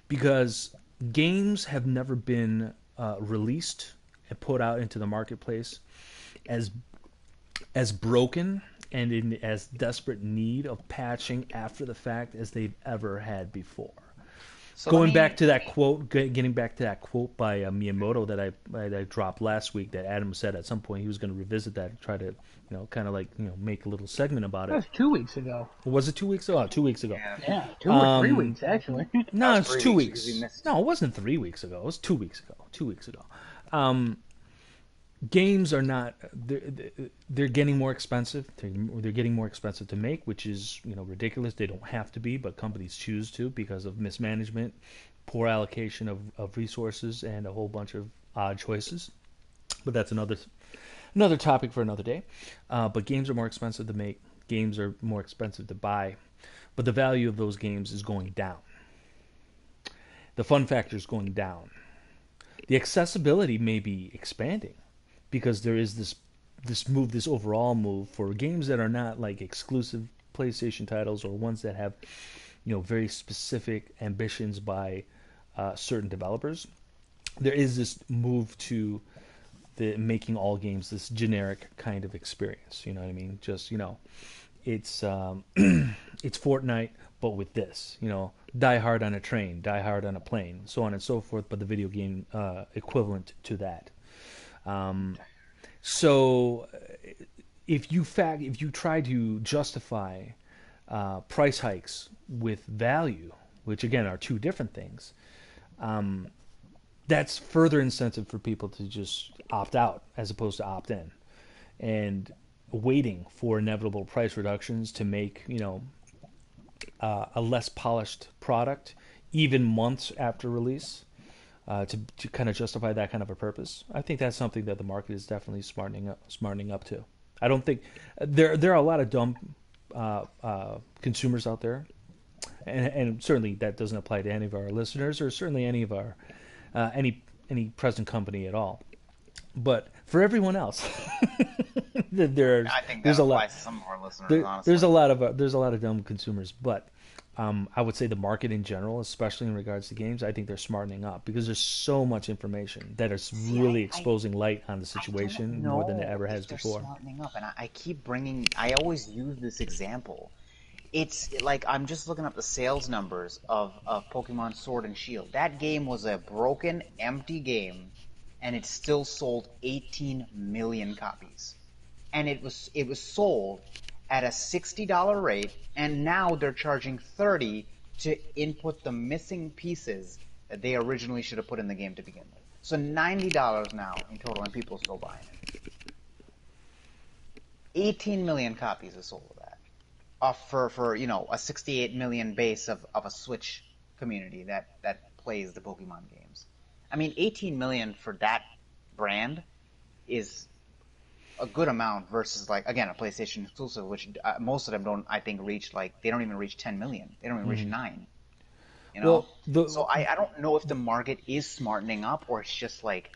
because games have never been released and put out into the marketplace as broken and in as desperate need of patching after the fact as they've ever had before. So getting back to that quote by Miyamoto that I dropped last week, that Adam said at some point he was going to revisit that and try to, kind of make a little segment about it.
That was 2 weeks ago.
Was it 2 weeks ago? Oh, 2 weeks ago.
Yeah, 2 or 3 weeks actually.
No, it's 2 weeks. No, it wasn't 3 weeks ago. It was 2 weeks ago. 2 weeks ago. Games are not. They're getting more expensive. They're getting more expensive to make, which is ridiculous. They don't have to be, but companies choose to because of mismanagement, poor allocation of resources, and a whole bunch of odd choices. But that's another topic for another day. But games are more expensive to make. Games are more expensive to buy, but the value of those games is going down. The fun factor is going down. The accessibility may be expanding, because there is this overall move for games that are not like exclusive PlayStation titles or ones that have very specific ambitions by certain developers. There is this move to the making all games this generic kind of experience. You know what I mean? Just it's it's Fortnite, but with this. Die Hard on a train, Die Hard on a plane, so on and so forth. But the video game equivalent to that. So if you try to justify price hikes with value, which again are two different things, that's further incentive for people to just opt out as opposed to opt in, and waiting for inevitable price reductions to make a less polished product even months after release, to kind of justify that kind of a purpose. I think that's something that the market is definitely smartening up to. I don't think there are a lot of dumb consumers out there, and certainly that doesn't apply to any of our listeners or certainly any of our any present company at all. But for everyone else,
I think that applies to some of our listeners. Honestly,
there's a lot of dumb consumers, but I would say the market in general, especially in regards to games, I think they're smartening up because there's so much information that is really exposing light on the situation more than it ever has before.
Smartening up, and I always use this example. It's like I'm just looking up the sales numbers of Pokemon Sword and Shield. That game was a broken, empty game, and it still sold 18 million copies. And it was sold at a $60 rate, and now they're charging $30 to input the missing pieces that they originally should have put in the game to begin with. So $90 now in total, and people are still buying it. 18 million copies are sold of that. For a 68 million base of a Switch community that plays the Pokemon games. I mean, 18 million for that brand is a good amount versus, like, again, a PlayStation exclusive, which most of them don't, I think, reach, like, they don't even reach 10 million. They don't even reach 9. So I don't know if the market is smartening up or it's just like,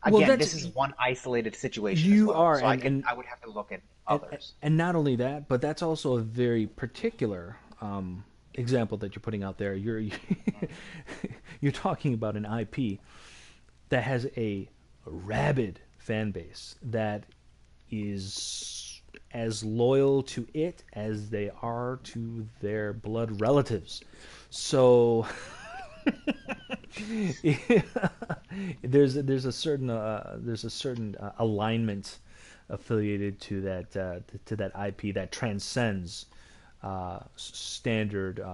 again, this is one isolated situation. I would have to look at others.
And not only that, but that's also a very particular example that you're putting out there. You're talking about an IP that has a rabid fan base that is as loyal to it as they are to their blood relatives. So there's a certain alignment affiliated to that IP that transcends standard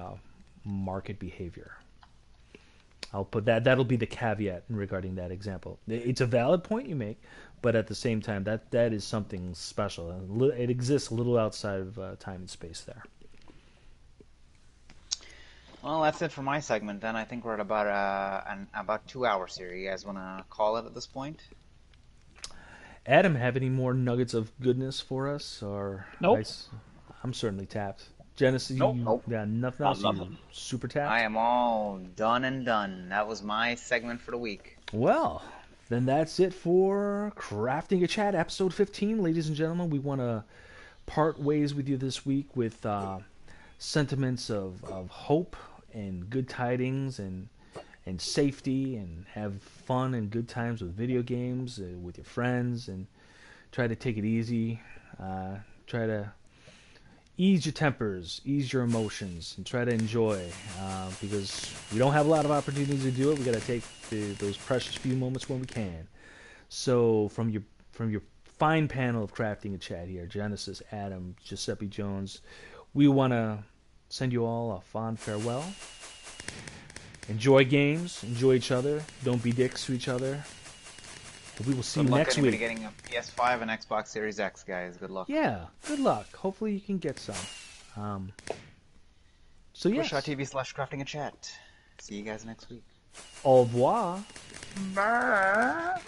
market behavior. I'll put that'll be the caveat regarding that example. It's a valid point you make, but at the same time, that is something special. It exists a little outside of time and space there.
Well, that's it for my segment. Then I think we're at about 2 hours here. You guys want to call it at this point?
Adam, have any more nuggets of goodness for us? Or
nope.
I'm certainly tapped. Genesis,
nope.
Yeah, nothing else. Super tapped.
I am all done and done. That was my segment for the week.
Well, then that's it for Crafting a Chat, episode 15, ladies and gentlemen. We want to part ways with you this week with sentiments of hope and good tidings and safety, and have fun and good times with video games, with your friends, and try to take it easy. Try to ease your tempers, ease your emotions, and try to enjoy, because we don't have a lot of opportunities to do it. We got to take those precious few moments when we can. So from your fine panel of Crafting a Chat here, Genesis, Adam, Giuseppe Jones, we want to send you all a fond farewell. Enjoy games, enjoy each other, don't be dicks to each other. We will see you next week.
Good luck getting a PS5 and Xbox Series X, guys. Good luck.
Yeah, good luck. Hopefully you can get some. So yes.
Twitch.tv/Crafting a Chat. See you guys next week.
Au revoir.
Bye.